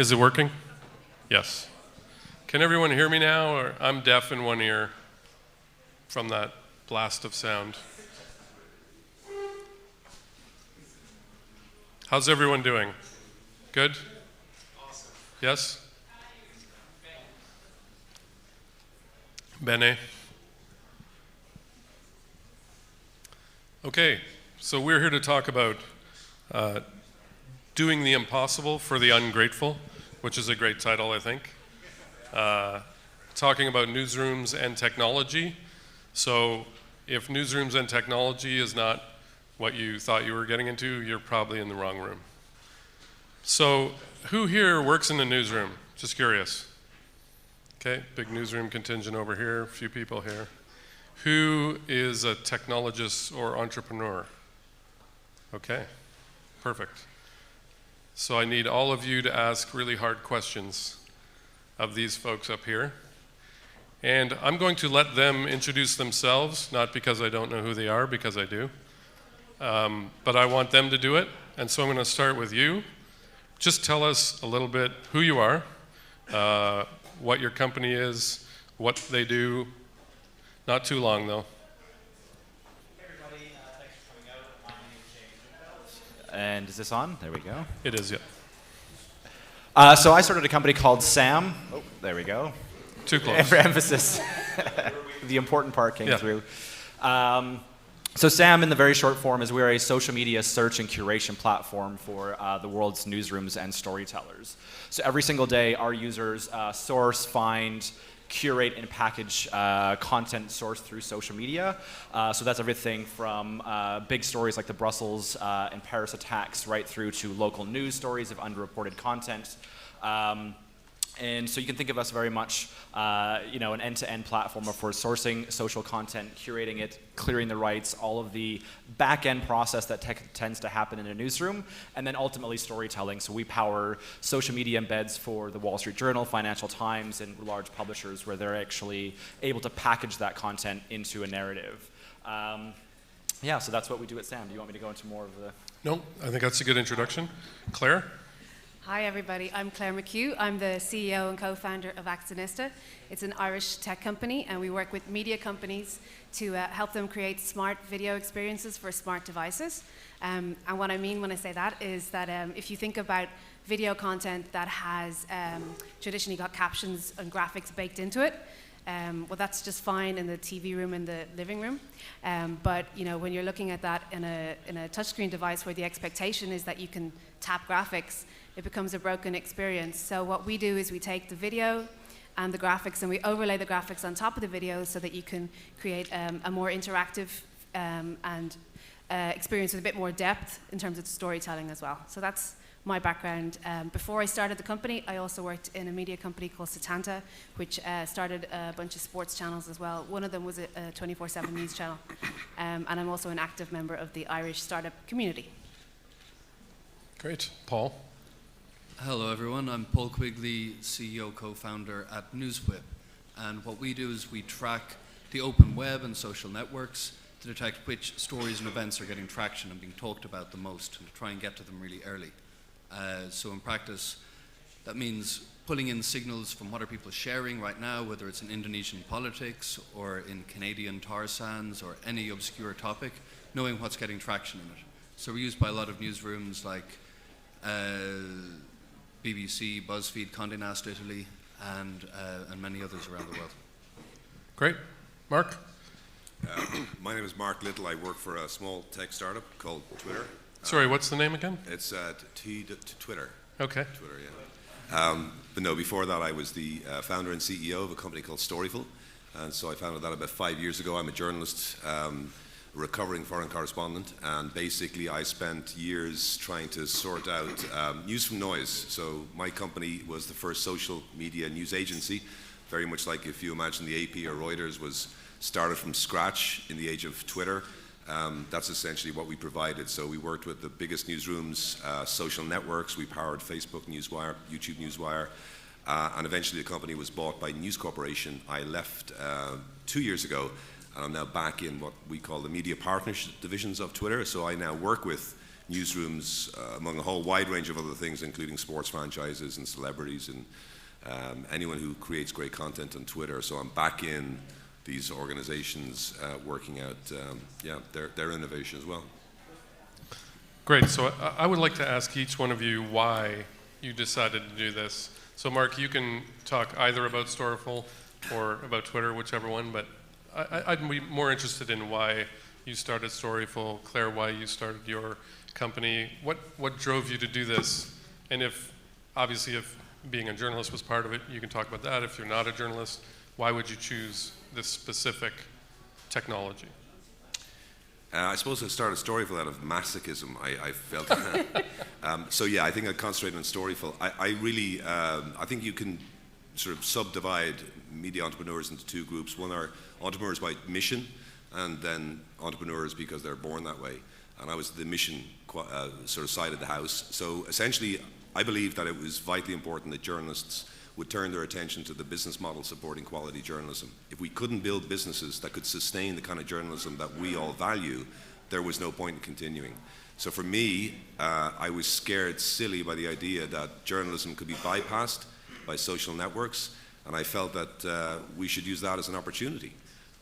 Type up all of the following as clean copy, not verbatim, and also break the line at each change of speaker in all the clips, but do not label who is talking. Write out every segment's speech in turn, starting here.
Is it working? Yes. Can everyone hear me now? Or I'm deaf in one ear from that blast of sound. How's everyone doing? Good? Awesome. Yes? Bene. Okay, so we're here to talk about doing the impossible for the ungrateful, which is a great title, I think. Talking about newsrooms and technology. So if newsrooms and technology is not what you thought you were getting into, you're probably in the wrong room. So who here works in a newsroom? Just curious. Okay, big newsroom contingent over here, a few people here. Who is a technologist or entrepreneur? Okay, perfect. So I need all of you to ask really hard questions of these folks up here. And I'm going to let them introduce themselves, not because I don't know who they are, because I do. But I want them to do it, and so I'm going to start with you. Just tell us a little bit who you are, what your company is, what they do. Not too long, though.
Hey everybody, thanks for coming out. My name is James. And is this on? There we go.
It is, yeah.
So I started a company called Sam. Oh, there we go.
Too close.
For emphasis. The important part came through. So Sam, in the very short form, is we're a social media search and curation platform for the world's newsrooms and storytellers. So every single day, our users source, find, curate, and package content sourced through social media. So that's everything from big stories like the Brussels and Paris attacks right through to local news stories of underreported content. And so you can think of us very much, an end-to-end platform for sourcing social content, curating it, clearing the rights, all of the back-end process that tends to happen in a newsroom, and then ultimately storytelling. So we power social media embeds for the Wall Street Journal, Financial Times, and large publishers where they're actually able to package that content into a narrative. So that's what we do at Sam. Do you want me to go into more of the...
No, I think that's a good introduction. Claire?
Hi everybody, I'm Claire McHugh. I'm the CEO and co-founder of Lazyness. It's an Irish tech company, and we work with media companies to help them create smart video experiences for smart devices. And what I mean when I say that is that if you think about video content that has traditionally got captions and graphics baked into it, well, that's just fine in the TV room and the living room. But when you're looking at that in a touchscreen device where the expectation is that you can tap graphics, it becomes a broken experience. So what we do is we take the video and the graphics and we overlay the graphics on top of the video so that you can create a more interactive and experience with a bit more depth in terms of storytelling as well. So that's my background. Before I started the company, I also worked in a media company called Setanta, which started a bunch of sports channels as well. One of them was a 24/7 news channel. And I'm also an active member of the Irish startup community.
Great. Paul?
Hello everyone, I'm Paul Quigley, CEO, co-founder at Newswhip. And what we do is we track the open web and social networks to detect which stories and events are getting traction and being talked about the most, and to try and get to them really early. So in practice, that means pulling in signals from what are people sharing right now, whether it's in Indonesian politics or in Canadian tar sands or any obscure topic, knowing what's getting traction in it. So we're used by a lot of newsrooms like BBC, BuzzFeed, Condé Nast Italy, and many others around the world.
Great. Marc?
My name is Marc Little. I work for a small tech startup called Twitter.
Sorry, what's the name again?
It's Twitter.
Okay.
Twitter, yeah. But no, before that I was the founder and CEO of a company called Storyful. And so I founded that about 5 years ago. I'm a journalist, recovering foreign correspondent, and basically I spent years trying to sort out news from noise. So my company was the first social media news agency, very much like if you imagine the AP or Reuters was started from scratch in the age of Twitter. That's essentially what we provided. So we worked with the biggest newsrooms, social networks. We powered Facebook Newswire, YouTube Newswire, and eventually the company was bought by News Corporation. I left 2 years ago, and I'm now back in what we call the media partnership divisions of Twitter. So I now work with newsrooms, among a whole wide range of other things, including sports franchises and celebrities and anyone who creates great content on Twitter. So I'm back in these organizations working out their innovation as well.
Great. So I would like to ask each one of you why you decided to do this. So Marc, you can talk either about Storyful or about Twitter, whichever one, but I'd be more interested in why you started Storyful. Claire, why you started your company. What drove you to do this? And if being a journalist was part of it, you can talk about that. If you're not a journalist, why would you choose this specific technology?
I suppose I started Storyful out of masochism. I felt so yeah. I think I concentrated on Storyful. I think you can sort of subdivide media entrepreneurs into two groups. One are entrepreneurs by mission, and then entrepreneurs because they're born that way. And I was the mission sort of side of the house. So essentially, I believe that it was vitally important that journalists would turn their attention to the business model supporting quality journalism. If we couldn't build businesses that could sustain the kind of journalism that we all value, there was no point in continuing. So for me, I was scared silly by the idea that journalism could be bypassed by social networks, and I felt that we should use that as an opportunity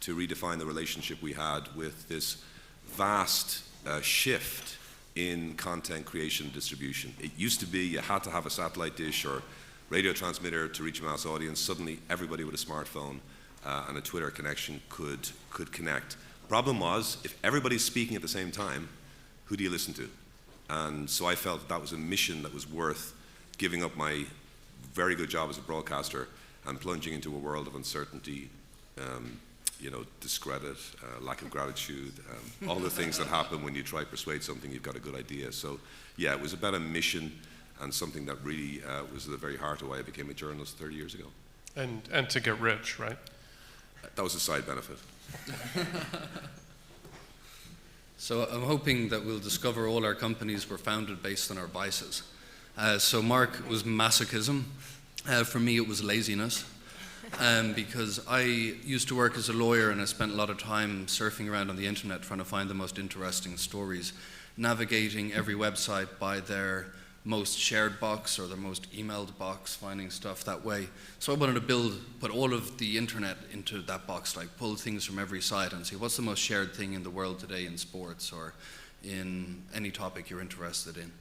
to redefine the relationship we had with this vast shift in content creation and distribution. It used to be you had to have a satellite dish or radio transmitter to reach a mass audience. Suddenly everybody with a smartphone and a Twitter connection could connect. Problem was, if everybody's speaking at the same time, who do you listen to? And so I felt that was a mission that was worth giving up my very good job as a broadcaster and plunging into a world of uncertainty, discredit, lack of gratitude, all the things that happen when you try to persuade something you've got a good idea. So yeah, it was about a mission and something that really was at the very heart of why I became a journalist 30 years ago.
And to get rich, right?
That was a side benefit.
So I'm hoping that we'll discover all our companies were founded based on our vices. So Marc was masochism. For me, it was laziness. Because I used to work as a lawyer and I spent a lot of time surfing around on the internet trying to find the most interesting stories, navigating every website by their most shared box or their most emailed box, finding stuff that way. So I wanted to put all of the internet into that box, like pull things from every site and see what's the most shared thing in the world today in sports or in any topic you're interested in.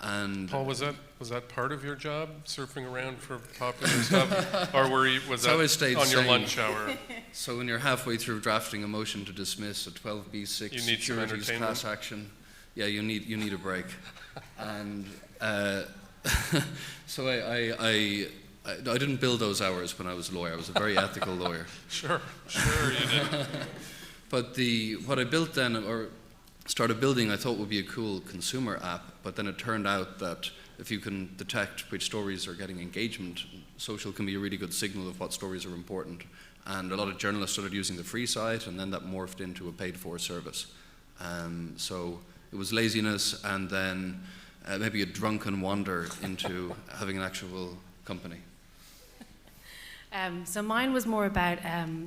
And
Paul, was that part of your job, surfing around for popular stuff, or was that on your lunch hour?
So when you're halfway through drafting a motion to dismiss a 12B6
you need
securities class action, yeah, you need a break. And so I didn't build those hours when I was a lawyer. I was a very ethical lawyer.
Sure, you did.
But what I built then, or started building, I thought would be a cool consumer app, but then it turned out that if you can detect which stories are getting engagement, social can be a really good signal of what stories are important. And a lot of journalists started using the free site, and then that morphed into a paid-for service. So it was laziness, and then maybe a drunken wander into having an actual company.
So mine was more about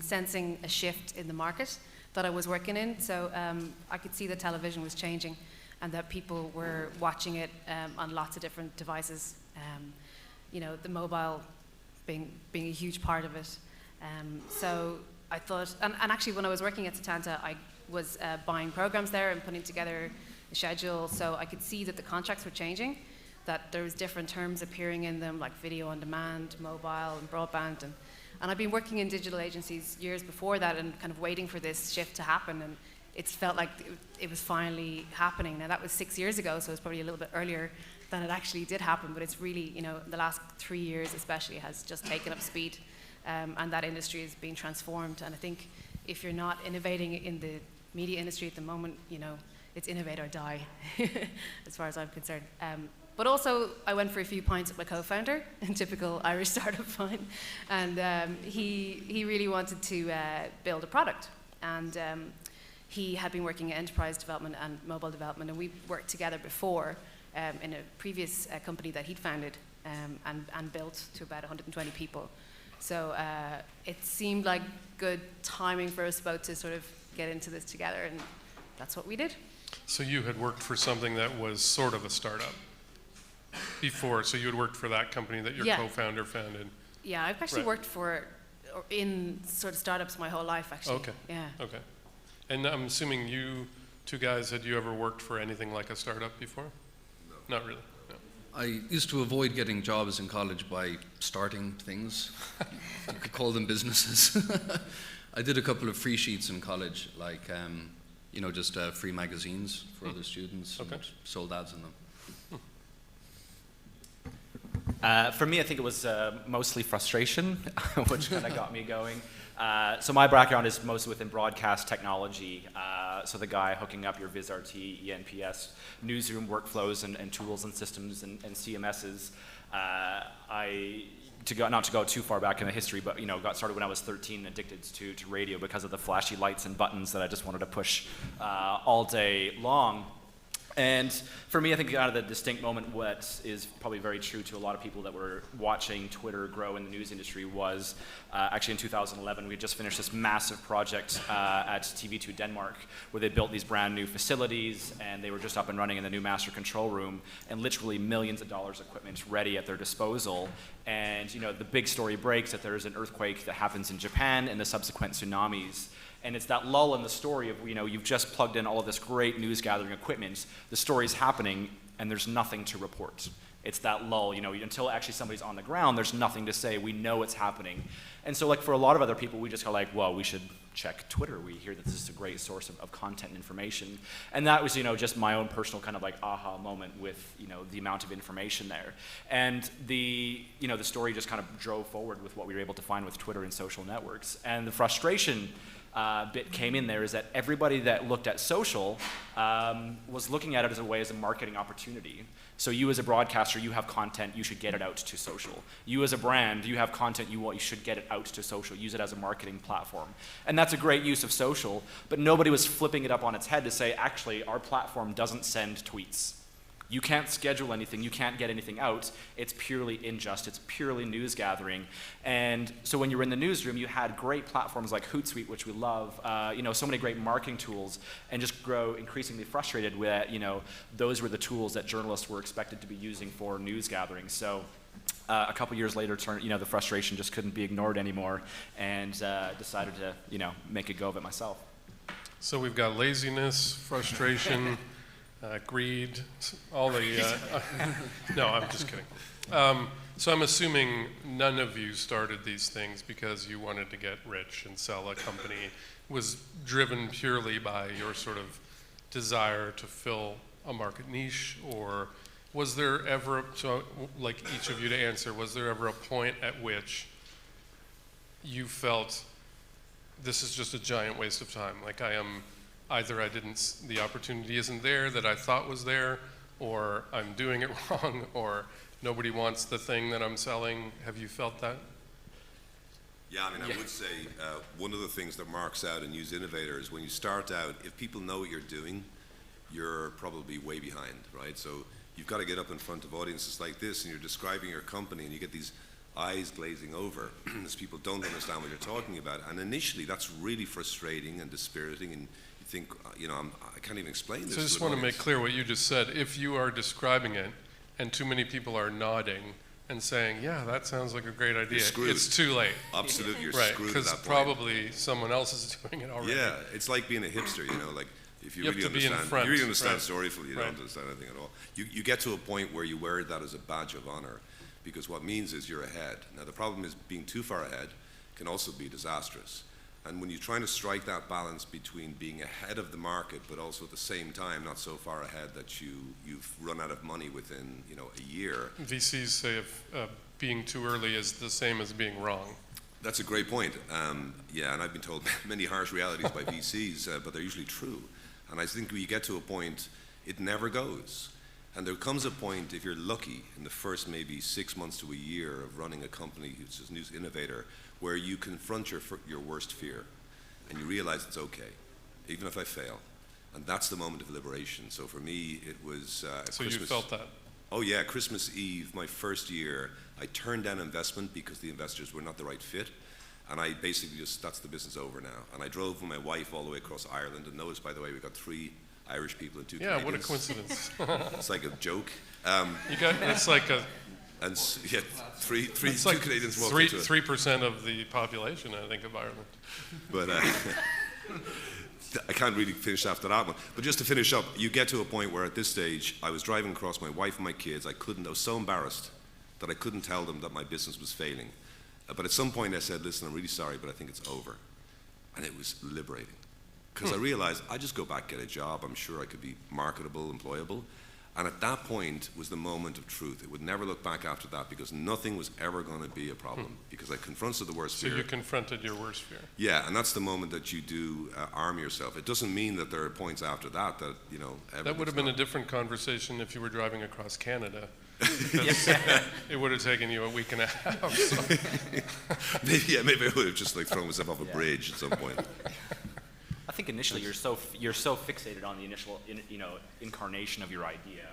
sensing a shift in the market that I was working in. So I could see that television was changing and that people were watching it on lots of different devices. The mobile being a huge part of it. So I thought, and actually when I was working at Setanta, I was buying programs there and putting together a schedule, so I could see that the contracts were changing, that there was different terms appearing in them, like video on demand, mobile and broadband, and I've been working in digital agencies years before that and kind of waiting for this shift to happen, and it felt like it was finally happening. Now that was 6 years ago, so it's probably a little bit earlier than it actually did happen, but it's really, the last 3 years especially has just taken up speed, and that industry is being transformed. And I think if you're not innovating in the media industry at the moment, it's innovate or die, as far as I'm concerned. But also, I went for a few pints with my co-founder, in typical Irish startup fine, and he really wanted to build a product. And he had been working in enterprise development and mobile development, and we worked together before in a previous company that he'd founded and built to about 120 people. So it seemed like good timing for us both to sort of get into this together, and that's what we did.
So you had worked for something that was sort of a startup before, so you had worked for that company that your
Yeah.
co-founder founded.
Yeah, I've actually
Right.
worked in sort of startups my whole life, actually.
Okay.
Yeah.
Okay. And I'm assuming you two guys, had you ever worked for anything like a startup before? No. Not really? No.
I used to avoid getting jobs in college by starting things. You could call them businesses. I did a couple of free sheets in college, like, just free magazines for other students,
Okay.
and sold ads in them.
For me, I think it was mostly frustration, which kind of got me going. So my background is mostly within broadcast technology. So the guy hooking up your VizRT, ENPS, newsroom workflows and tools and systems and CMSs. Not to go too far back in the history, but got started when I was 13, addicted to radio because of the flashy lights and buttons that I just wanted to push all day long. And for me, I think out of the distinct moment, what is probably very true to a lot of people that were watching Twitter grow in the news industry was actually in 2011, we had just finished this massive project at TV2 Denmark, where they built these brand new facilities, and they were just up and running in the new master control room, and literally millions of dollars of equipment ready at their disposal. And the big story breaks that there's an earthquake that happens in Japan and the subsequent tsunamis. And it's that lull in the story of, you've just plugged in all of this great news gathering equipment, the story's happening, and there's nothing to report. It's that lull, until actually somebody's on the ground, there's nothing to say. We know it's happening. And so, for a lot of other people, we just go well, we should check Twitter. We hear that this is a great source of content and information. And that was, just my own personal kind of aha moment with, the amount of information there. And the story just kind of drove forward with what we were able to find with Twitter and social networks. And the frustration bit came in there is that everybody that looked at social was looking at it as a marketing opportunity. So you as a broadcaster, you have content, you should get it out to social. You as a brand, you have content, you should get it out to social. Use it as a marketing platform. And that's a great use of social, but nobody was flipping it up on its head to say, actually, our platform doesn't send tweets. You can't schedule anything, you can't get anything out. It's purely ingest, it's purely news gathering. And so when you were in the newsroom, you had great platforms like Hootsuite, which we love, so many great marketing tools, and just grow increasingly frustrated with, those were the tools that journalists were expected to be using for news gathering. So a couple years later, the frustration just couldn't be ignored anymore, and decided to, make a go of it myself.
So we've got laziness, frustration, greed, all the... no, I'm just kidding. So I'm assuming none of you started these things because you wanted to get rich and sell a company. Was driven purely by your sort of desire to fill a market niche, or was there ever, so like each of you to answer, was there ever a point at which you felt this is just a giant waste of time? Like the opportunity isn't there that I thought was there, or I'm doing it wrong, or nobody wants the thing that I'm selling. Have you felt that?
Yeah, I would say one of the things that marks out in News Innovator is when you start out, if people know what you're doing, you're probably way behind, right? So you've got to get up in front of audiences like this, and you're describing your company, and you get these eyes glazing over as people don't understand what you're talking about. And initially, that's really frustrating and dispiriting, and you think, I can't even explain this.
So I just want to make clear what you just said. If you are describing it, and too many people are nodding and saying, yeah, that sounds like a great idea, it's too late.
Absolutely, you're
right,
screwed at that point.
because probably someone else is doing it already.
Yeah, it's like being a hipster, like if you
have
really
to be in
understand,
front,
you really understand
right.
Storyful, you
Right.
don't understand anything at all. You get to a point where you wear that as a badge of honor, because what it means is you're ahead. Now the problem is being too far ahead can also be disastrous. And when you're trying to strike that balance between being ahead of the market, but also at the same time not so far ahead that you've run out of money within a year.
VCs say if being too early is the same as being wrong.
That's a great point. And I've been told many harsh realities by VCs, but they're usually true. And I think when you get to a point, it never goes. And there comes a point, if you're lucky, in the first maybe 6 months to a year of running a company, which is News Innovator, where you confront your worst fear, and you realize it's okay, even if I fail. And that's the moment of liberation. So for me, it was
So
Christmas.
you felt that?
Oh yeah, Christmas Eve, my first year, I turned down investment because the investors were not the right fit. And I basically that's the business over now. And I drove with my wife all the way across Ireland, and notice, by the way, we got 3 Irish people and 2
Yeah,
Canadians.
what a coincidence.
It's like a joke.
It's like
Yeah, three,
it's
2
like
Canadians walked into it.
3% of the population, I think, of Ireland.
But I can't really finish after that one. But just to finish up, you get to a point where at this stage, I was driving across my wife and my kids. I was so embarrassed that I couldn't tell them that my business was failing. But at some point I said, listen, I'm really sorry, but I think it's over. And it was liberating. Because I realized I just go back, get a job. I'm sure I could be marketable, employable. And at that point was the moment of truth. It would never look back after that because nothing was ever going to be a problem because I confronted the worst
So
fear.
you confronted your worst fear.
Yeah, and that's the moment that you do arm yourself. It doesn't mean that there are points after that that,
That would have been a different conversation if you were driving across Canada. It would have taken you a week and a half. So.
maybe I would have just thrown myself off a bridge at some point.
I think initially you're so fixated on the initial incarnation of your idea.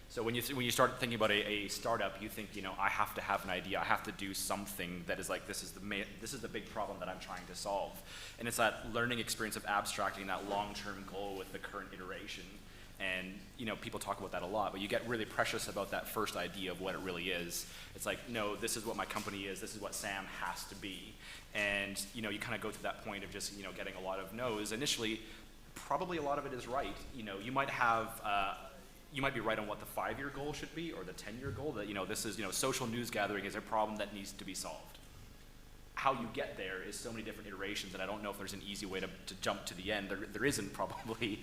So when you start thinking about a startup, you think I have to have an idea, I have to do something that is like this is the big problem that I'm trying to solve, and it's that learning experience of abstracting that long-term goal with the current iteration. And people talk about that a lot, but you get really precious about that first idea of what it really is. It's like, no, this is what my company is, this is what Sam has to be. And you kind of go through that point of just getting a lot of no's. Initially, probably a lot of it is right. You might be right on what the 5-year goal should be or the 10-year goal. That this is social news gathering is a problem that needs to be solved. How you get there is so many different iterations, and I don't know if there's an easy way to jump to the end. There isn't probably.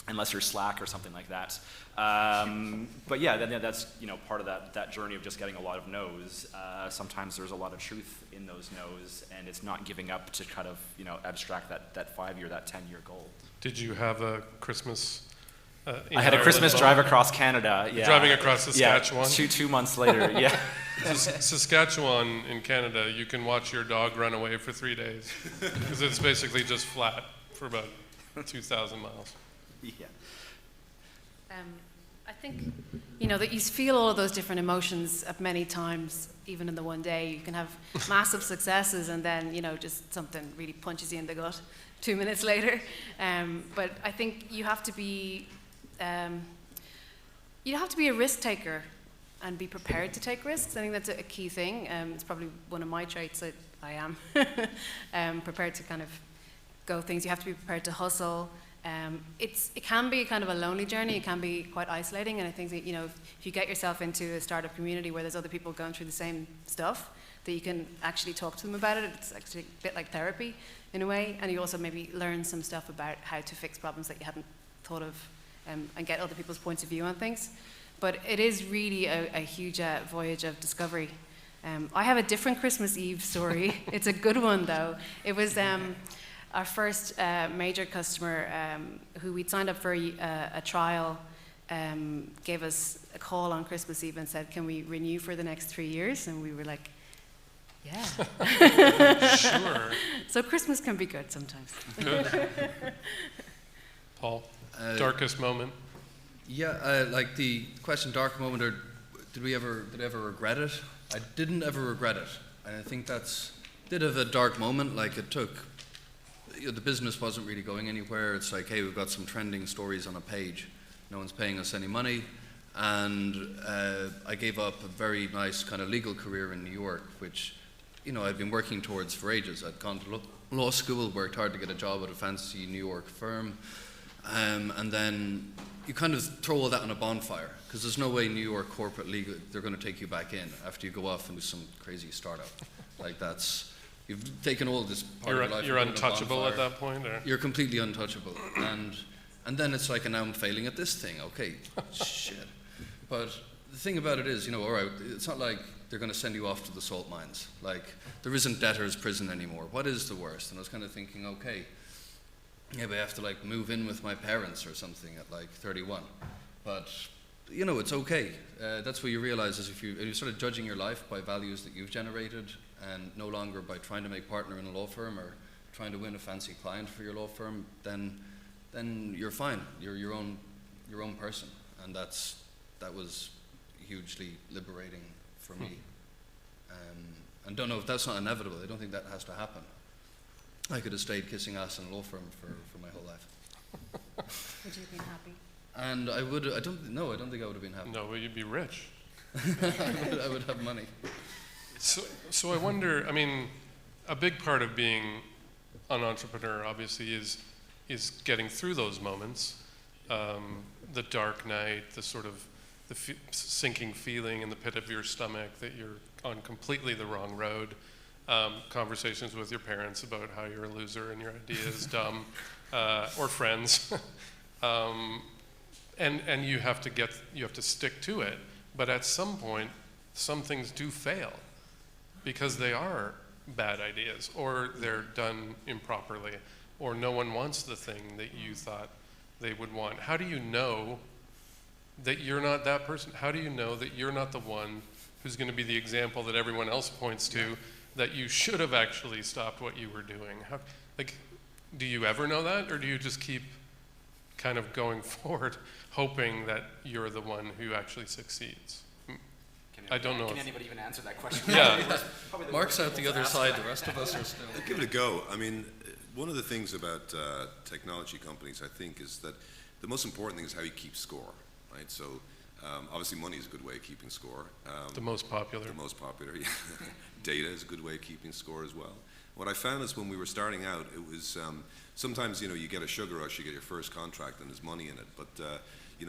Unless you're Slack or something like that. But yeah, that's part of that journey of just getting a lot of no's. Sometimes there's a lot of truth in those no's, and it's not giving up to kind of abstract that 5-year, that 10-year goal.
Did you have a Christmas?
I had a Christmas drive across Canada. Yeah.
Driving across Saskatchewan.
Yeah, two months later. Yeah.
Saskatchewan in Canada, you can watch your dog run away for 3 days because it's basically just flat for about 2,000 miles.
Yeah.
I think, that you feel all of those different emotions at many times, even in the one day. You can have massive successes and then, just something really punches you in the gut 2 minutes later. But I think you have to be a risk taker and be prepared to take risks. I think that's a key thing. It's probably one of my traits that I am prepared to kind of go things. You have to be prepared to hustle. It can be kind of a lonely journey. It can be quite isolating, and I think that if you get yourself into a startup community where there's other people going through the same stuff, that you can actually talk to them about it. It's actually a bit like therapy in a way, and you also maybe learn some stuff about how to fix problems that you hadn't thought of, and get other people's points of view on things. But it is really a huge voyage of discovery. I have a different Christmas Eve story. It's a good one though. It was our first major customer who we'd signed up for a trial gave us a call on Christmas Eve and said, can we renew for the next 3 years? And we were like, yeah.
Sure.
So Christmas can be good sometimes.
Good. Paul, darkest moment?
Yeah, like the question, dark moment, or did I ever regret it? I didn't ever regret it. And I think did have a dark moment. Like it took, the business wasn't really going anywhere. It's like, hey, we've got some trending stories on a page. No one's paying us any money. And I gave up a very nice kind of legal career in New York, which, I'd been working towards for ages. I'd gone to law school, worked hard to get a job at a fancy New York firm. And then you kind of throw all that on a bonfire, because there's no way New York corporate legal, they're going to take you back in after you go off and do some crazy startup. Like you've taken all this part of life.
You're untouchable at that point? Or?
You're completely untouchable. And then it's like, and now I'm failing at this thing. Okay, shit. But the thing about it is, all right, it's not like they're going to send you off to the salt mines. Like, there isn't debtor's prison anymore. What is the worst? And I was kind of thinking, okay, maybe I have to move in with my parents or something at 31. But, it's okay. That's what you realize is if you start judging your life by values that you've generated and no longer by trying to make partner in a law firm or trying to win a fancy client for your law firm, then you're fine. You're your own person. And that was hugely liberating for me. And don't know if that's not inevitable. I don't think that has to happen. I could have stayed kissing ass in a law firm for my whole life.
Would you have been happy?
And I don't think I would have been happy.
No, but you'd be rich.
I would have money.
So I wonder, I mean, a big part of being an entrepreneur obviously is getting through those moments, the dark night, the sort of sinking feeling in the pit of your stomach that you're on completely the wrong road, conversations with your parents about how you're a loser and your idea is dumb, or friends, and you have to stick to it. But at some point, some things do fail because they are bad ideas, or they're done improperly, or no one wants the thing that you thought they would want. How do you know that you're not that person? How do you know that you're not the one who's going to be the example that everyone else points to, that you should have actually stopped what you were doing? Do you ever know that, or do you just keep kind of going forward, hoping that you're the one who actually succeeds? I don't know.
Can anybody even answer that question?
Yeah.
Marc's out the other side. The rest of us are still.
Give it a go. I mean, one of the things about technology companies, I think, is that the most important thing is how you keep score, right? So obviously money is a good way of keeping score.
The most popular.
The most popular, yeah. Data is a good way of keeping score as well. What I found is when we were starting out, it was sometimes, you get a sugar rush, you get your first contract and there's money in it, but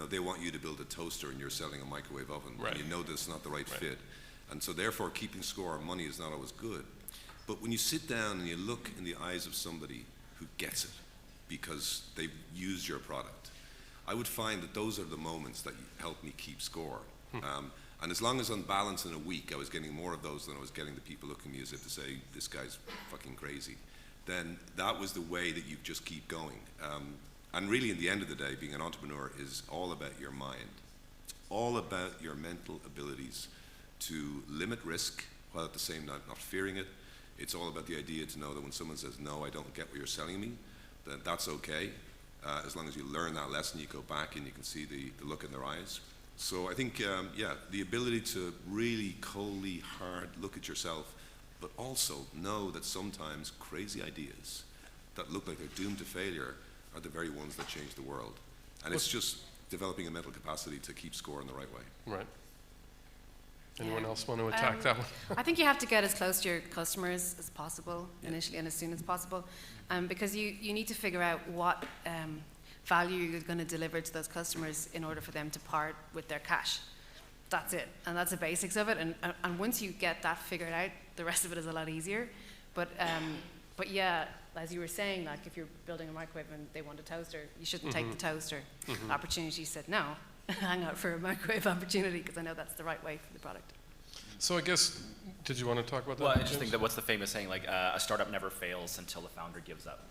they want you to build a toaster and you're selling a microwave oven,
right.
And you know that's not the right fit. And so therefore keeping score on money is not always good. But when you sit down and you look in the eyes of somebody who gets it because they've used your product, I would find that those are the moments that help me keep score. And as long as on balance in a week I was getting more of those than I was getting the people looking at me as if to say, this guy's fucking crazy, then that was the way that you just keep going. And really, in the end of the day, being an entrepreneur is all about your mind. It's all about your mental abilities to limit risk while at the same time not fearing it. It's all about the idea to know that when someone says, no, I don't get what you're selling me, then that's okay. As long as you learn that lesson, you go back and you can see the look in their eyes. So I think, the ability to really coldly, hard look at yourself, but also know that sometimes crazy ideas that look like they're doomed to failure are the very ones that change the world. And it's just developing a mental capacity to keep score in the right way.
Right. Anyone else want to attack that one?
I think you have to get as close to your customers as possible initially and as soon as possible, because you need to figure out what value you're going to deliver to those customers in order for them to part with their cash. That's it, and that's the basics of it. And once you get that figured out, the rest of it is a lot easier. But yeah, as you were saying, like if you're building a microwave and they want a toaster, you shouldn't take the toaster opportunity. You said no, hang out for a microwave opportunity because I know that's the right way for the product.
So I guess, did you want to talk about that?
Well, I just think that what's the famous saying, like a startup never fails until the founder gives up,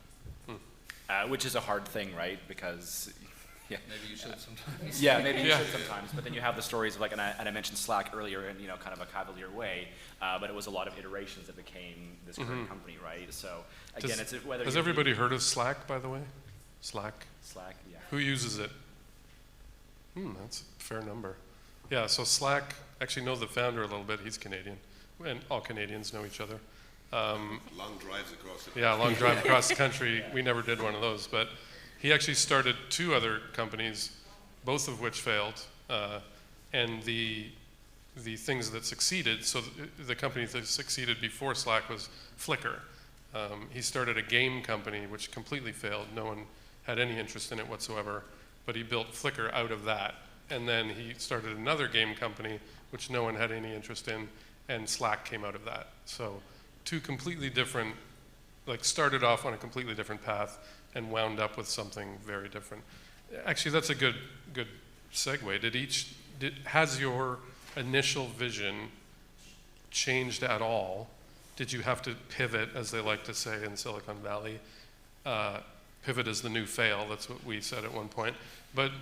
which is a hard thing, right? Because
Maybe you should sometimes.
Yeah, maybe you should sometimes. But then you have the stories of and I mentioned Slack earlier in kind of a cavalier way, but it was a lot of iterations that became this current company, right? So again, it's whether
has everybody heard of Slack, by the way? Slack, yeah. Who uses it? That's a fair number. Yeah, so Slack, actually know the founder a little bit. He's Canadian, and all Canadians know each other.
Long drives across the country.
Yeah, long drive across the country. We never did one of those, but he actually started 2 other companies, both of which failed, and the things that succeeded, so the company that succeeded before Slack was Flickr. He started a game company which completely failed. No one had any interest in it whatsoever, but he built Flickr out of that. And then he started another game company which no one had any interest in, and Slack came out of that. So 2 completely different, started off on a completely different path and wound up with something very different. Actually, that's a good segue. Has your initial vision changed at all? Did you have to pivot, as they like to say in Silicon Valley? Pivot is the new fail. That's what we said at one point. But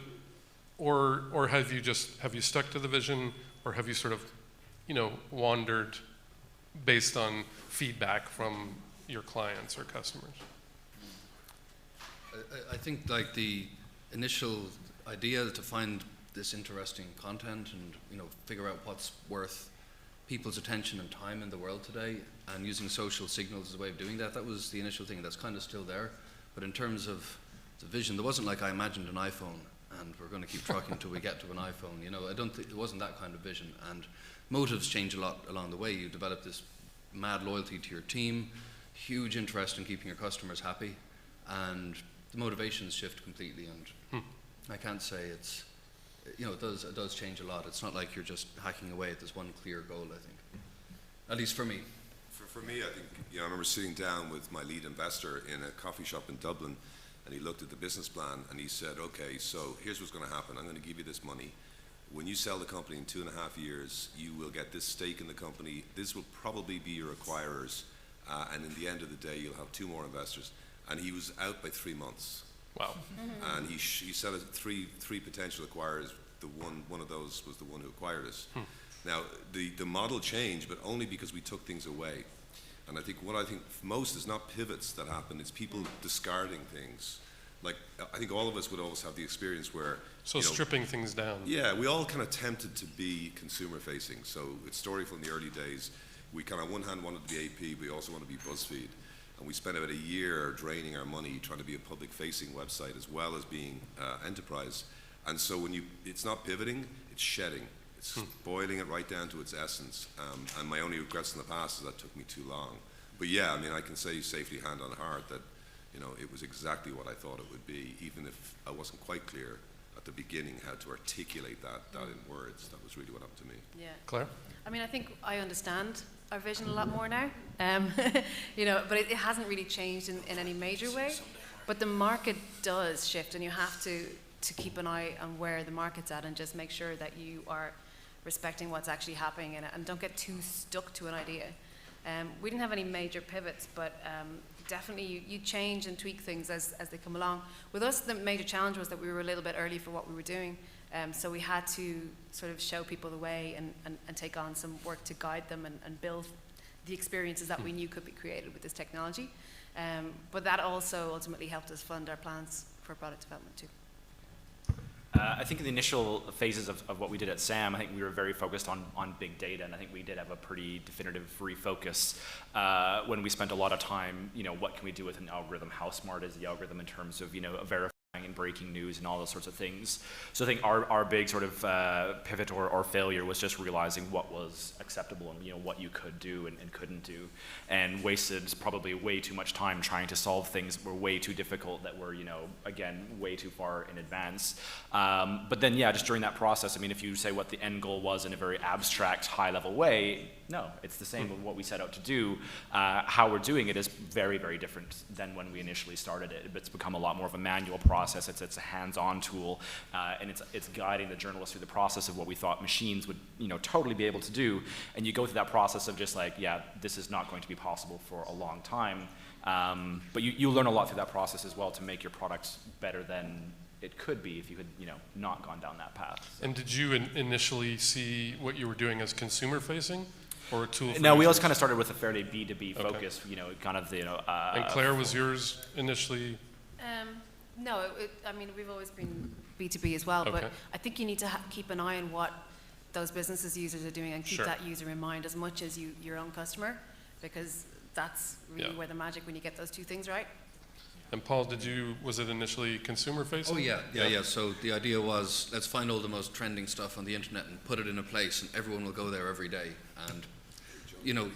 or have you stuck to the vision, or have you sort of, wandered based on feedback from your clients or customers?
I think the initial idea to find this interesting content and figure out what's worth people's attention and time in the world today, and using social signals as a way of doing that was the initial thing. That's kind of still there, but in terms of it's a vision. There wasn't like I imagined an iPhone and we're going to keep trucking until we get to an iPhone. You know, I don't think it wasn't that kind of vision. And motives change a lot along the way. You develop this mad loyalty to your team, huge interest in keeping your customers happy, and the motivations shift completely. And I can't say it's, you know, it does change a lot. It's not like you're just hacking away at this one clear goal, I think. At least for me.
For me, I think, you know, I remember sitting down with my lead investor in a coffee shop in Dublin, and he looked at the business plan and he said, okay, so here's what's going to happen. I'm going to give you this money. When you sell the company in 2.5 years, you will get this stake in the company. This will probably be your acquirers. And in the end of the day, you'll have 2 more investors. And he was out by 3 months.
Wow.
And he said three potential acquirers. One of those was the one who acquired us. Now, the model changed, but only because we took things away. And I think what I think most is not pivots that happen, it's people discarding things. Like, I think all of us would always have the experience where,
So
you know,
stripping things down.
yeah, we all kind of tempted to be consumer facing. So it's Storyful in the early days. We kind of, on one hand, wanted to be AP, but we also wanted to be BuzzFeed. And we spent about a year draining our money trying to be a public facing website as well as being enterprise. And so when it's not pivoting, it's shedding. It's boiling it right down to its essence. And my only regrets in the past is that took me too long. But yeah, I mean, I can say safely, hand on heart, that, you know, it was exactly what I thought it would be, even if I wasn't quite clear at the beginning how to articulate that in words. That was really what happened to me.
Yeah.
Claire?
I mean, I think I understand our vision a lot more now, you know, but it hasn't really changed in any major way. But the market does shift, and you have to keep an eye on where the market's at and just make sure that you are respecting what's actually happening in it and don't get too stuck to an idea. We didn't have any major pivots, but definitely you change and tweak things as they come along. With us, the major challenge was that we were a little bit early for what we were doing. So we had to sort of show people the way and take on some work to guide them and build the experiences that we knew could be created with this technology. But that also ultimately helped us fund our plans for product development too.
I think in the initial phases of what we did at SAM, I think we were very focused on big data, and I think we did have a pretty definitive refocus when we spent a lot of time, you know, what can we do with an algorithm? How smart is the algorithm in terms of, you know, verifying and breaking news and all those sorts of things. So I think our big sort of pivot or failure was just realizing what was acceptable and, you know, what you could do and couldn't do, and wasted probably way too much time trying to solve things that were way too difficult, that were, you know, again, way too far in advance. But then, yeah, just during that process, I mean, if you say what the end goal was in a very abstract, high-level way, no, it's the same with what we set out to do. How we're doing it is very, very different than when we initially started it. It's become a lot more of a manual process. It's a hands-on tool, and it's guiding the journalists through the process of what we thought machines would, you know, totally be able to do. And you go through that process of just like, yeah, this is not going to be possible for a long time. But you learn a lot through that process as well to make your product better than it could be if you had, you know, not gone down that path. So.
And did you initially see what you were doing as consumer-facing? Or a tool for
No, we
users?
always kind of started with a fairly B2B focus, you know, kind of, you know.
And Claire, was yours initially?
No, I mean, we've always been B2B as well, but
Okay.
I think you need to keep an eye on what those businesses users are doing and keep
Sure.
that user in mind as much as your own customer, because that's really
Yeah.
where the magic, when you get those two things right.
And Paul, was it initially consumer-facing?
Oh yeah. So the idea was, let's find all the most trending stuff on the internet and put it in a place, and everyone will go there every day. And, you know,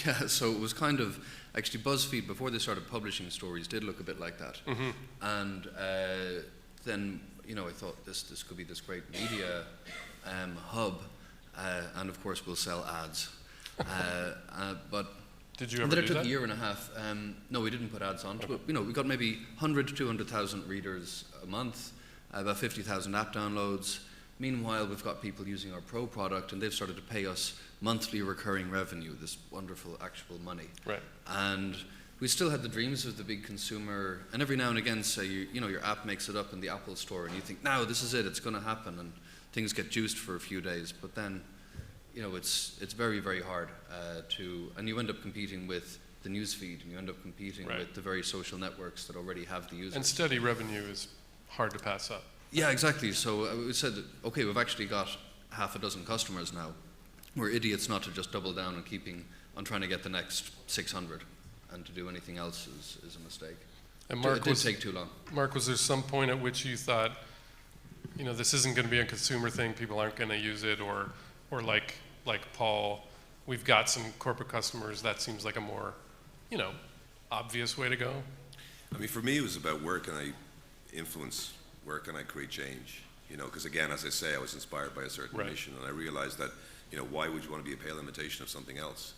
yeah, so it was kind of, actually BuzzFeed, before they started publishing stories, did look a bit like that.
Mm-hmm.
And then, you know, I thought this could be this great media hub, and of course we'll sell ads. But
Did you
and
ever
then it
do
took
that?
a year and a half. No, we didn't put ads onto it. You know, we got maybe 100 to 200,000 readers a month, about 50,000 app downloads. Meanwhile, we've got people using our Pro product, and they've started to pay us monthly recurring revenue, this wonderful actual money.
Right.
And we still had the dreams of the big consumer, and every now and again, say, you know, your app makes it up in the Apple store, and you think, now this is it, it's going to happen, and things get juiced for a few days. But then, you know, it's very, very hard and you end up competing with the newsfeed, and you end up competing
Right.
with the very social networks that already have the users.
And steady revenue is hard to pass up.
Yeah, exactly. So we said, okay, we've actually got half a dozen customers now. We're idiots not to just double down on trying to get the next 600, and to do anything else is a mistake.
And Marc,
It did take too long.
Marc, was there some point at which you thought, this isn't going to be a consumer thing, people aren't going to use it, or like Paul, we've got some corporate customers, that seems like a more, obvious way to go?
I mean, for me, it was about where can I influence, where can I create change? Because again, as I say, I was inspired by a certain mission, and I realized that, why would you want to be a pale imitation of something else?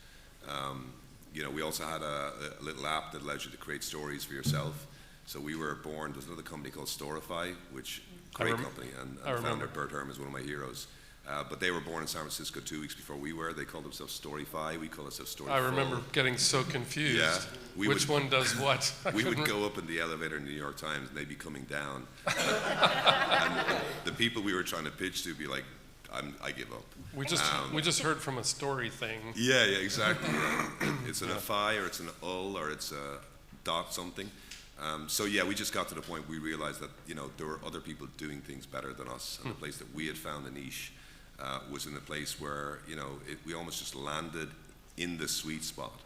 We also had a little app that allows you to create stories for yourself. So we were born, there's another company called Storify, which great company, and the founder, Bert Herm, is one of my heroes. But they were born in San Francisco 2 weeks before we were. They called themselves Storify. We call ourselves Storyful.
I remember getting so confused.
Yeah,
Which one does what?
We would go up in the elevator in the New York Times, and they'd be coming down. And the people we were trying to pitch to would be like, I give up.
We just heard from a story thing.
Yeah, exactly. It's an FI, or it's an UL, or it's a dot something. So yeah, we just got to the point we realized that there were other people doing things better than us, and the place that we had found a niche was in a place where we almost just landed in the sweet spot,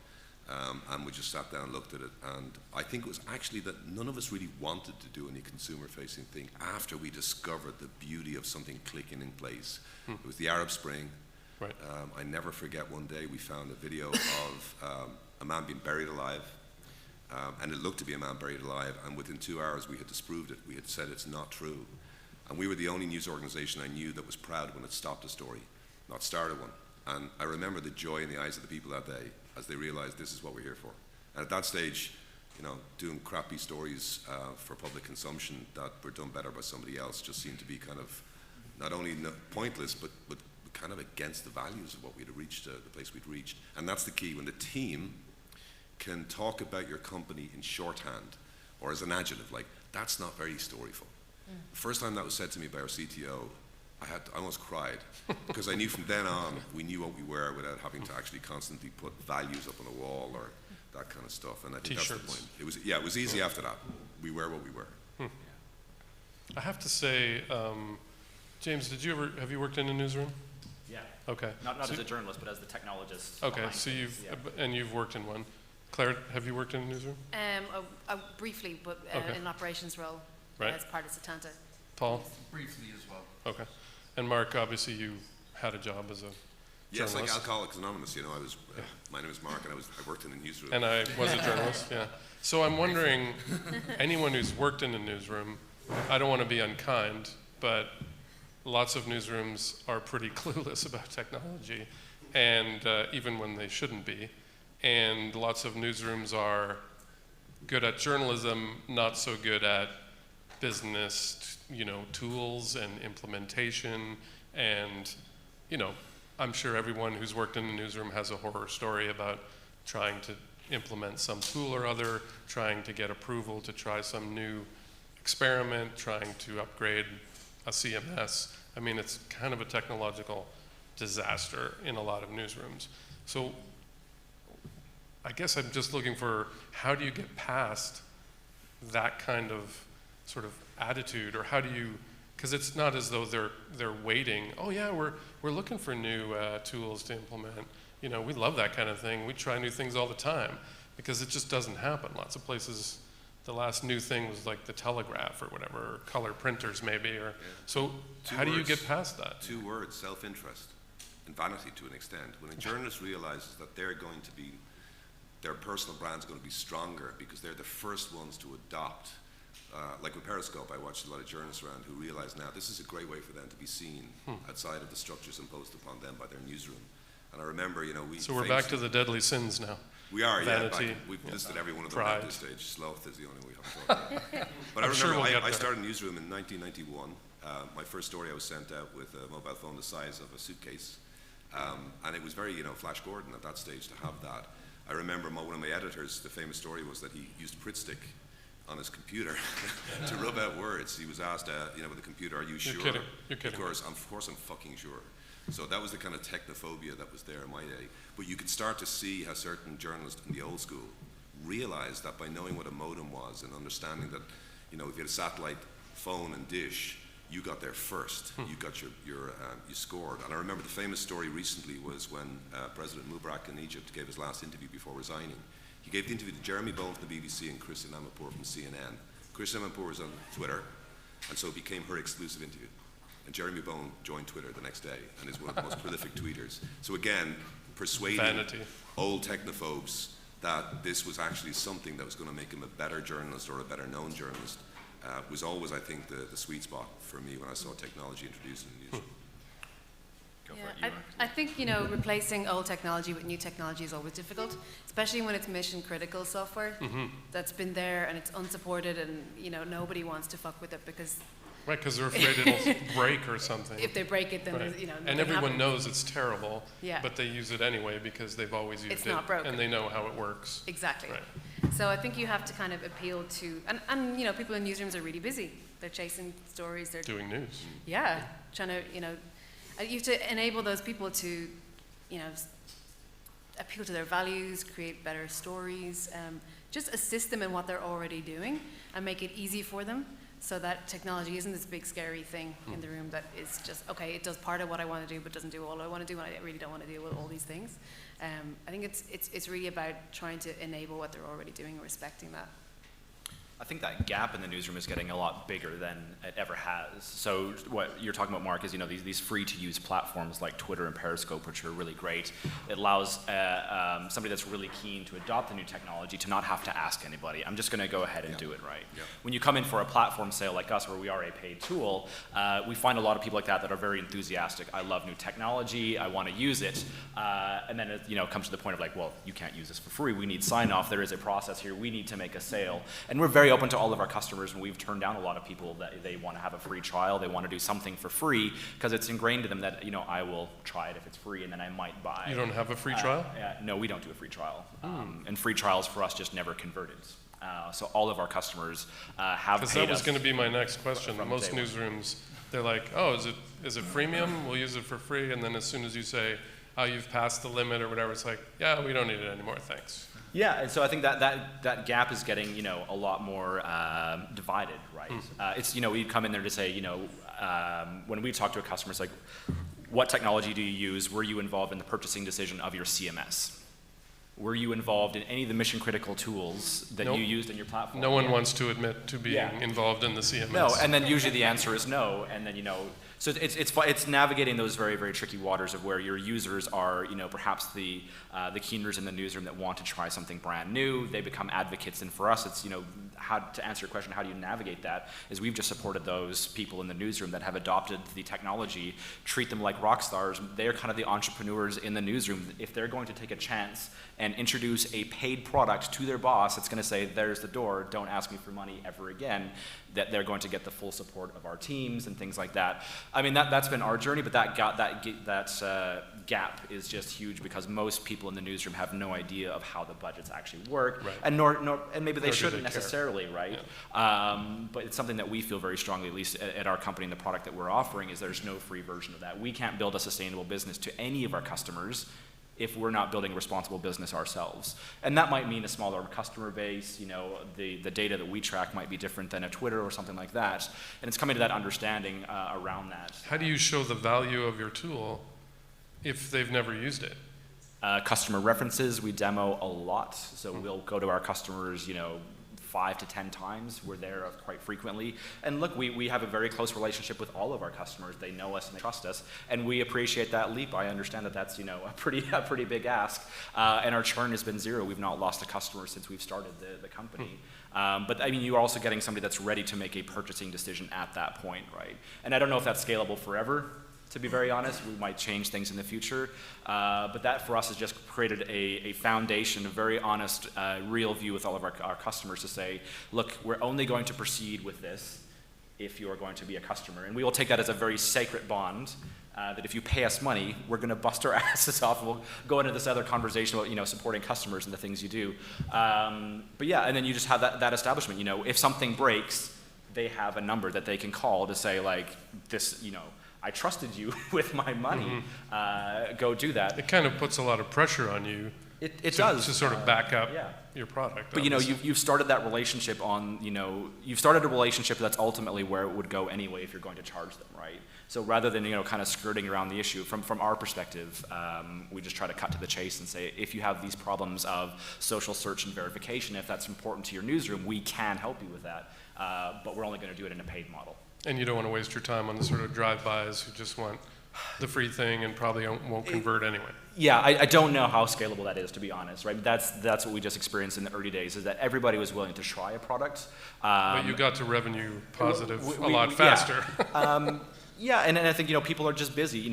and we just sat down and looked at it. And I think it was actually that none of us really wanted to do any consumer-facing thing after we discovered the beauty of something clicking in place. It was the Arab Spring.
Right.
I never forget one day we found a video of a man being buried alive. And it looked to be a man buried alive, and within 2 hours we had disproved it. We had said it's not true. And we were the only news organization I knew that was proud when it stopped a story, not started one. And I remember the joy in the eyes of the people that day as they realized this is what we're here for. And at that stage, doing crappy stories for public consumption that were done better by somebody else just seemed to be kind of not only pointless, but kind of against the values of what we'd reached, the place we'd reached. And that's the key. When the team can talk about your company in shorthand or as an adjective, like, that's not very storyful. The first time that was said to me by our CTO, I almost cried, because I knew from then on we knew what we were without having to actually constantly put values up on a wall or that kind of stuff. And I think that's the point. It was easy after that. We were what we were.
I have to say, James, have you worked in a newsroom?
Yeah.
Okay.
Not as a journalist, but as the technologist.
Okay, so you've worked in one. Claire, have you worked in a newsroom?
Briefly, but
Okay.
in an operations role as part of Satanta.
Paul?
Briefly as well.
Okay. And Marc, obviously you had a job as a
Yes, like
journalist.
Alcoholics Anonymous. My name is Marc, and I worked in a newsroom.
And I was a journalist, yeah. So I'm wondering, anyone who's worked in a newsroom, I don't want to be unkind, but lots of newsrooms are pretty clueless about technology, and even when they shouldn't be. And lots of newsrooms are good at journalism, not so good at business, tools and implementation. And, I'm sure everyone who's worked in a newsroom has a horror story about trying to implement some tool or other, trying to get approval to try some new experiment, trying to upgrade a CMS. I mean, it's kind of a technological disaster in a lot of newsrooms. So I guess I'm just looking for, how do you get past that kind of sort of attitude, or how do you, because it's not as though they're waiting, oh yeah, we're looking for new tools to implement. We love that kind of thing. We try new things all the time, because it just doesn't happen. Lots of places, the last new thing was like the telegraph or whatever, or color printers maybe, or so how do you get past that?
2 words: self-interest and vanity to an extent. When a journalist realizes that their personal brand's going to be stronger because they're the first ones to adopt. Like with Periscope, I watched a lot of journalists around who realize now this is a great way for them to be seen outside of the structures imposed upon them by their newsroom. And I remember,
So we're back to the deadly sins now.
We are,
Vanity,
we've listed every one of them
pride.
at this stage. Sloth is the only one we haven't talked about. But I remember I started a newsroom in 1991. My first story I was sent out with a mobile phone the size of a suitcase. And it was very, Flash Gordon at that stage to have that. I remember one of my editors, the famous story was that he used Pritt stick on his computer to rub out words. He was asked, with the computer, are you sure?
You're kidding.
Of course I'm fucking sure. So that was the kind of technophobia that was there in my day. But you could start to see how certain journalists in the old school realized that by knowing what a modem was and understanding that, if you had a satellite phone and dish, you got there first. You got you scored. And I remember the famous story recently was when President Mubarak in Egypt gave his last interview before resigning. He gave the interview to Jeremy Bowen from the BBC and Christian Amanpour from CNN. Christian Amanpour was on Twitter, and so it became her exclusive interview. And Jeremy Bowen joined Twitter the next day and is one of the most prolific tweeters. So again, persuading
Vanity.
old technophobes that this was actually something that was going to make him a better journalist or a better known journalist was always, I think, the sweet spot for me when I saw technology introduced in the newsroom.
Go for
Yeah,
it, you, Marc.
I think, you know, replacing old technology with new technology is always difficult, especially when it's mission critical software that's been there and it's unsupported, and, you know, nobody wants to fuck with it because
Right, because they're afraid it'll break or something.
if they break it, then
Right.
there's, you know,
And
nothing
everyone
happens.
knows it's terrible,
Yeah.
but they use it anyway because they've always used
It's
it.
not broken.
And they know how it works.
Exactly.
Right.
So I think you have to kind of appeal to, and you know, people in newsrooms are really busy. They're chasing stories. They're
Doing news.
yeah, trying to, you know, you have to enable those people to, you know, appeal to their values, create better stories, just assist them in what they're already doing and make it easy for them so that technology isn't this big scary thing in the room that is just, okay, it does part of what I want to do but doesn't do all I want to do, and I really don't want to deal with all these things. I think it's really about trying to enable what they're already doing and respecting that.
I think that gap in the newsroom is getting a lot bigger than it ever has. So what you're talking about, Marc, is, you know, these free-to-use platforms like Twitter and Periscope, which are really great. It allows somebody that's really keen to adopt the new technology to not have to ask anybody. I'm just going to go ahead and do it right.
Yeah.
When you come in for a platform sale like us, where we are a paid tool, we find a lot of people like that are very enthusiastic. I love new technology. I want to use it. And then it, you know, comes to the point of like, well, you can't use this for free. We need sign-off. There is a process here. We need to make a sale. And we're very open to all of our customers, and we've turned down a lot of people that they want to have a free trial. They want to do something for free because it's ingrained to them that, you know, I will try it if it's free, and then I might buy.
You don't have a free trial?
No, we don't do a free trial. And free trials for us just never converted. So all of our customers have paid us.
Because that was going to be my next question.
from
Most
day one.
newsrooms, they're like, oh, is it freemium? We'll use it for free. And then as soon as you say, oh, you've passed the limit or whatever, it's like, yeah, we don't need it anymore, thanks.
Yeah, and so I think that gap is getting, you know, a lot more divided, right? It's, you know, we come in there to say, you know, when we talk to a customer, it's like, what technology do you use? Were you involved in the purchasing decision of your CMS? Were you involved in any of the mission critical tools that
Nope.
you used in your platform?
No one wants to admit to being
Yeah.
involved in the CMS.
No, and then usually the answer is no, and then, you know, so it's navigating those very, very tricky waters of where your users are, you know, perhaps the keeners in the newsroom that want to try something brand new. They become advocates, and for us, it's, you know, how to answer your question, how do you navigate that? Is we've just supported those people in the newsroom that have adopted the technology, treat them like rock stars. They're kind of the entrepreneurs in the newsroom. If they're going to take a chance and introduce a paid product to their boss, it's going to say, there's the door, don't ask me for money ever again, that they're going to get the full support of our teams and things like that. I mean, that's been our journey, but that gap is just huge because most people in the newsroom have no idea of how the budgets actually work,
Right.
and and maybe they
Nor do
shouldn't
they care.
necessarily, right? But it's something that we feel very strongly, at least at our company, and the product that we're offering is there's no free version of that. We can't build a sustainable business to any of our customers if we're not building a responsible business ourselves. And that might mean a smaller customer base, you know, the data that we track might be different than a Twitter or something like that. And it's coming to that understanding around that.
How do you show the value of your tool if they've never used it?
Customer references, we demo a lot. So we'll go to our customers, you know, 5 to 10 times. We're there quite frequently. And look, we have a very close relationship with all of our customers. They know us and they trust us. And we appreciate that leap. I understand that that's, you know, a pretty big ask. And our churn has been zero. We've not lost a customer since we've started the company. But I mean, you're also getting somebody that's ready to make a purchasing decision at that point, right? And I don't know if that's scalable forever. To be very honest, we might change things in the future, but that for us has just created a foundation, a very honest, real view with all of our customers to say, look, we're only going to proceed with this if you are going to be a customer. And we will take that as a very sacred bond, that if you pay us money, we're going to bust our asses off. We'll go into this other conversation about, you know, supporting customers and the things you do. But yeah, and then you just have that establishment. You know, if something breaks, they have a number that they can call to say, like, this, you know, I trusted you with my money, go do that.
It kind of puts a lot of pressure on you
It
to,
does.
to sort of back up
yeah.
your product.
But you know,
obviously.
you've started that relationship on, you've started a relationship that's ultimately where it would go anyway if you're going to charge them, right? So rather than, kind of skirting around the issue, from our perspective, we just try to cut to the chase and say, if you have these problems of social search and verification, if that's important to your newsroom, we can help you with that, but we're only going to do it in a paid model.
And you don't want to waste your time on the sort of drive-bys who just want the free thing and probably won't convert anyway.
Yeah, I don't know how scalable that is, to be honest, right? That's what we just experienced in the early days, is that everybody was willing to try a product.
But you got to revenue positive a lot faster.
Yeah. Yeah, and I think, people are just busy,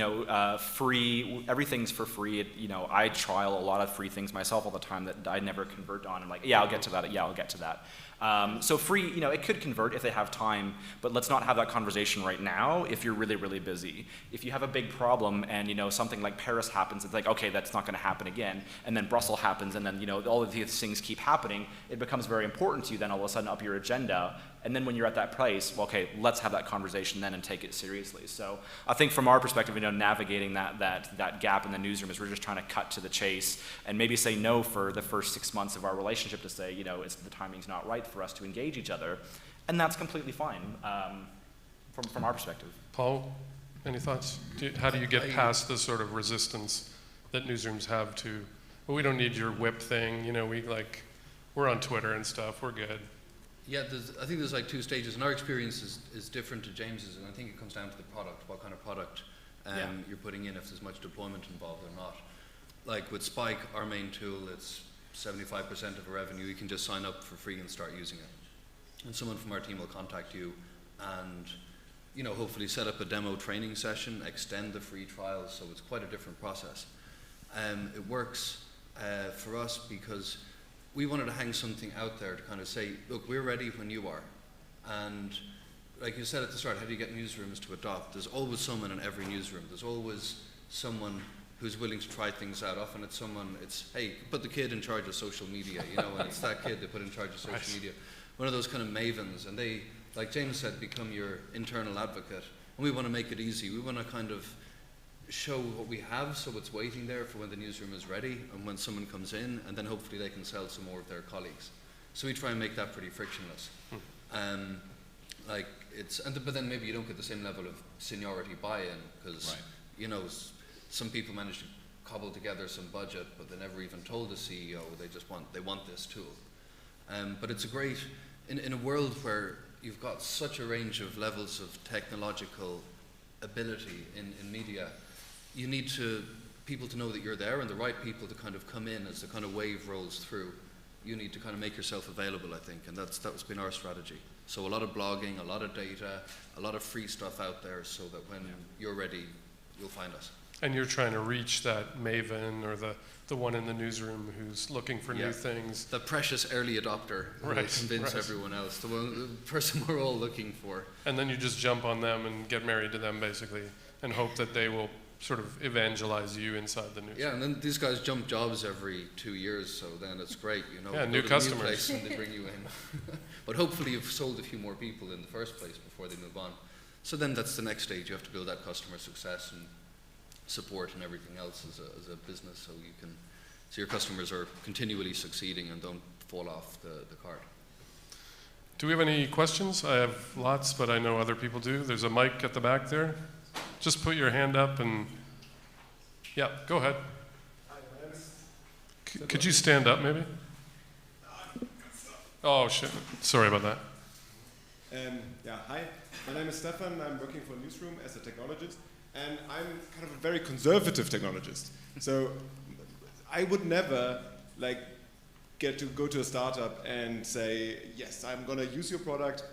free, everything's for free. I trial a lot of free things myself all the time that I never convert on. I'm like, yeah, I'll get to that. Yeah, I'll get to that. So free, it could convert if they have time, but let's not have that conversation right now if you're really, really busy. If you have a big problem and, something like Paris happens, it's like, okay, that's not going to happen again. And then Brussels happens, and then, all of these things keep happening. It becomes very important to you then all of a sudden up your agenda. And then when you're at that place, well, okay, let's have that conversation then and take it seriously. So I think from our perspective, navigating that gap in the newsroom is we're just trying to cut to the chase and maybe say no for the first 6 months of our relationship to say, the timing's not right for us to engage each other. And that's completely fine from our perspective.
Paul, any thoughts? How do you get past the sort of resistance that newsrooms have to, well, we don't need your whip thing, we're on Twitter and stuff, we're good.
Yeah, I think there's like two stages, and our experience is different to James's, and I think it comes down to the product, what kind of product you're putting in, if there's much deployment involved or not. Like with Spike, our main tool, it's 75% of our revenue. You can just sign up for free and start using it. And someone from our team will contact you and, hopefully set up a demo training session, extend the free trial, so it's quite a different process. It works for us because we wanted to hang something out there to kind of say, look, we're ready when you are. And like you said at the start, how do you get newsrooms to adopt? There's always someone in every newsroom. There's always someone who's willing to try things out. Often it's hey, put the kid in charge of social media, and it's that kid they put in charge of social media. One of those kind of mavens, and they, like James said, become your internal advocate. And we want to make it easy. We want to kind of show what we have so it's waiting there for when the newsroom is ready and when someone comes in, and then hopefully they can sell some more of their colleagues. So we try and make that pretty frictionless. But then maybe you don't get the same level of seniority buy-in because some people manage to cobble together some budget, but they never even told the CEO they want this tool. But it's a great in a world where you've got such a range of levels of technological ability in media. You need people to know that you're there and the right people to kind of come in as the kind of wave rolls through. You need to kind of make yourself available, I think, and that's been our strategy. So a lot of blogging, a lot of data, a lot of free stuff out there so that when you're ready, you'll find us.
And you're trying to reach that maven or the one in the newsroom who's looking for new things.
The precious early adopter who will convince everyone else, the person we're all looking for.
And then you just jump on them and get married to them, basically, and hope that they will sort of evangelize you inside the newsroom.
Yeah, and then these guys jump jobs every 2 years, so then it's great,
Yeah, new customers.
New place and they bring you in. But hopefully you've sold a few more people in the first place before they move on. So then that's the next stage. You have to build that customer success and support and everything else as a business, so your customers are continually succeeding and don't fall off the cart.
Do we have any questions? I have lots, but I know other people do. There's a mic at the back there. Just put your hand up and, yeah, go ahead. Could you stand up maybe? Oh, shit. Sorry about that.
Hi. My name is Stefan. I'm working for Newsroom as a technologist, and I'm kind of a very conservative technologist. So I would never get to go to a startup and say, yes, I'm going to use your product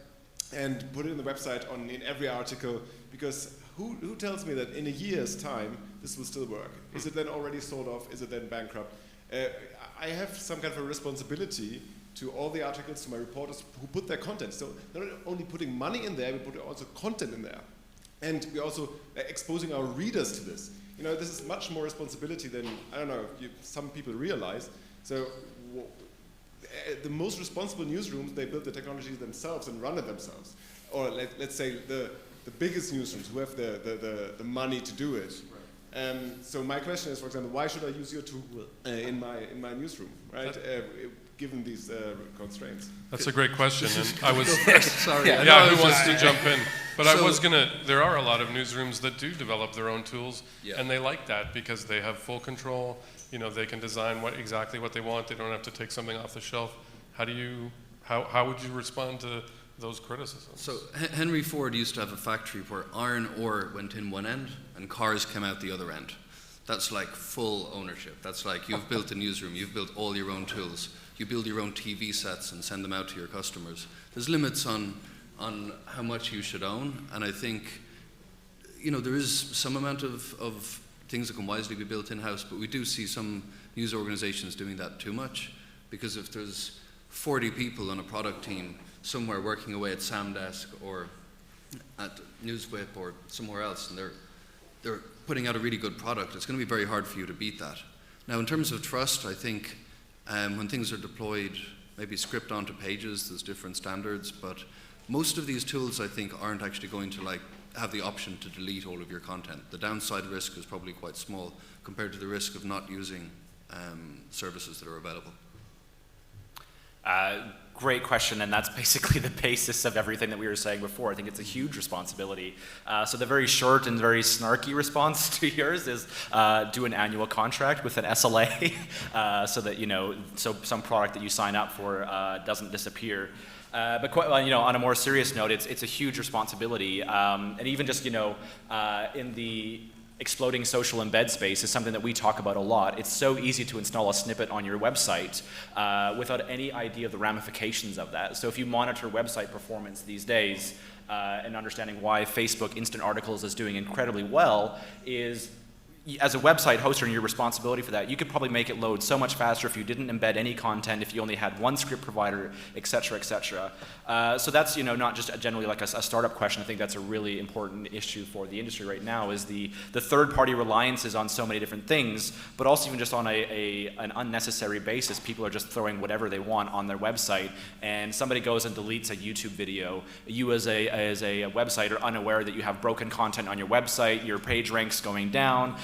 and put it in the website in every article, because who tells me that in a year's time this will still work? Is it then already sold off? Is it then bankrupt? I have some kind of a responsibility to all the articles, to my reporters who put their content. So not only putting money in there, we put also content in there. And we're also exposing our readers to this. This is much more responsibility than, I don't know, some people realize. So the most responsible newsrooms, they build the technology themselves and run it themselves. Or let's say the biggest newsrooms who have the money to do it. So my question is, for example, why should I use your tool in my newsroom, right? Given these constraints.
That's a great question, and I was
Sorry.
yeah, who wants to jump in? But I was gonna. There are a lot of newsrooms that do develop their own tools, and they like that because they have full control. You know, they can design exactly what they want. They don't have to take something off the shelf. How would you respond to those criticisms?
So Henry Ford used to have a factory where iron ore went in one end and cars came out the other end. That's like full ownership. That's like you've built a newsroom, you've built all your own tools. You build your own TV sets and send them out to your customers. There's limits on how much you should own, and I think, you know, there is some amount of things that can wisely be built in-house, but we do see some news organizations doing that too much, because if there's 40 people on a product team somewhere working away at Samdesk or at Newswhip or somewhere else, and they're putting out a really good product, it's going to be very hard for you to beat that. Now, in terms of trust, I think when things are deployed, maybe script onto pages, there's different standards, but most of these tools, I think, aren't actually going to have the option to delete all of your content. The downside risk is probably quite small compared to the risk of not using services that are available.
Great question, and that's basically the basis of everything that we were saying before. I think it's a huge responsibility. So the very short and very snarky response to yours is do an annual contract with an SLA so that, you know, so some product that you sign up for doesn't disappear. But quite, well, you know, on a more serious note, it's a huge responsibility, and even just, you know, in the exploding social embed space is something that we talk about a lot. It's so easy to install a snippet on your website without any idea of the ramifications of that. So if you monitor website performance these days and understanding why Facebook Instant Articles is doing incredibly well is, as a website hoster and your responsibility for that, you could probably make it load so much faster if you didn't embed any content, if you only had one script provider, et cetera, et cetera. So that's, you know, not just generally like a startup question. I think that's a really important issue for the industry right now, is the third-party reliances on so many different things, but also even just on an unnecessary basis. People are just throwing whatever they want on their website, and somebody goes and deletes a YouTube video. You as a website are unaware that you have broken content on your website, your page ranks going down,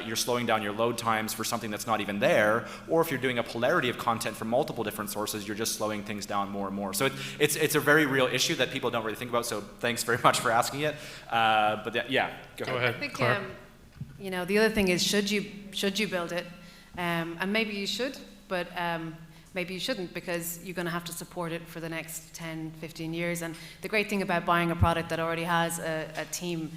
you're slowing down your load times for something that's not even there, or if you're doing a polarity of content from multiple different sources, you're just slowing things down more and more. So it's a very real issue that people don't really think about, so thanks very much for asking it. But yeah, go ahead.
I think, you know, the other thing is, should you build it? And maybe you should, but maybe you shouldn't, because you're going to have to support it for the next 10, 15 years. And the great thing about buying a product that already has a team,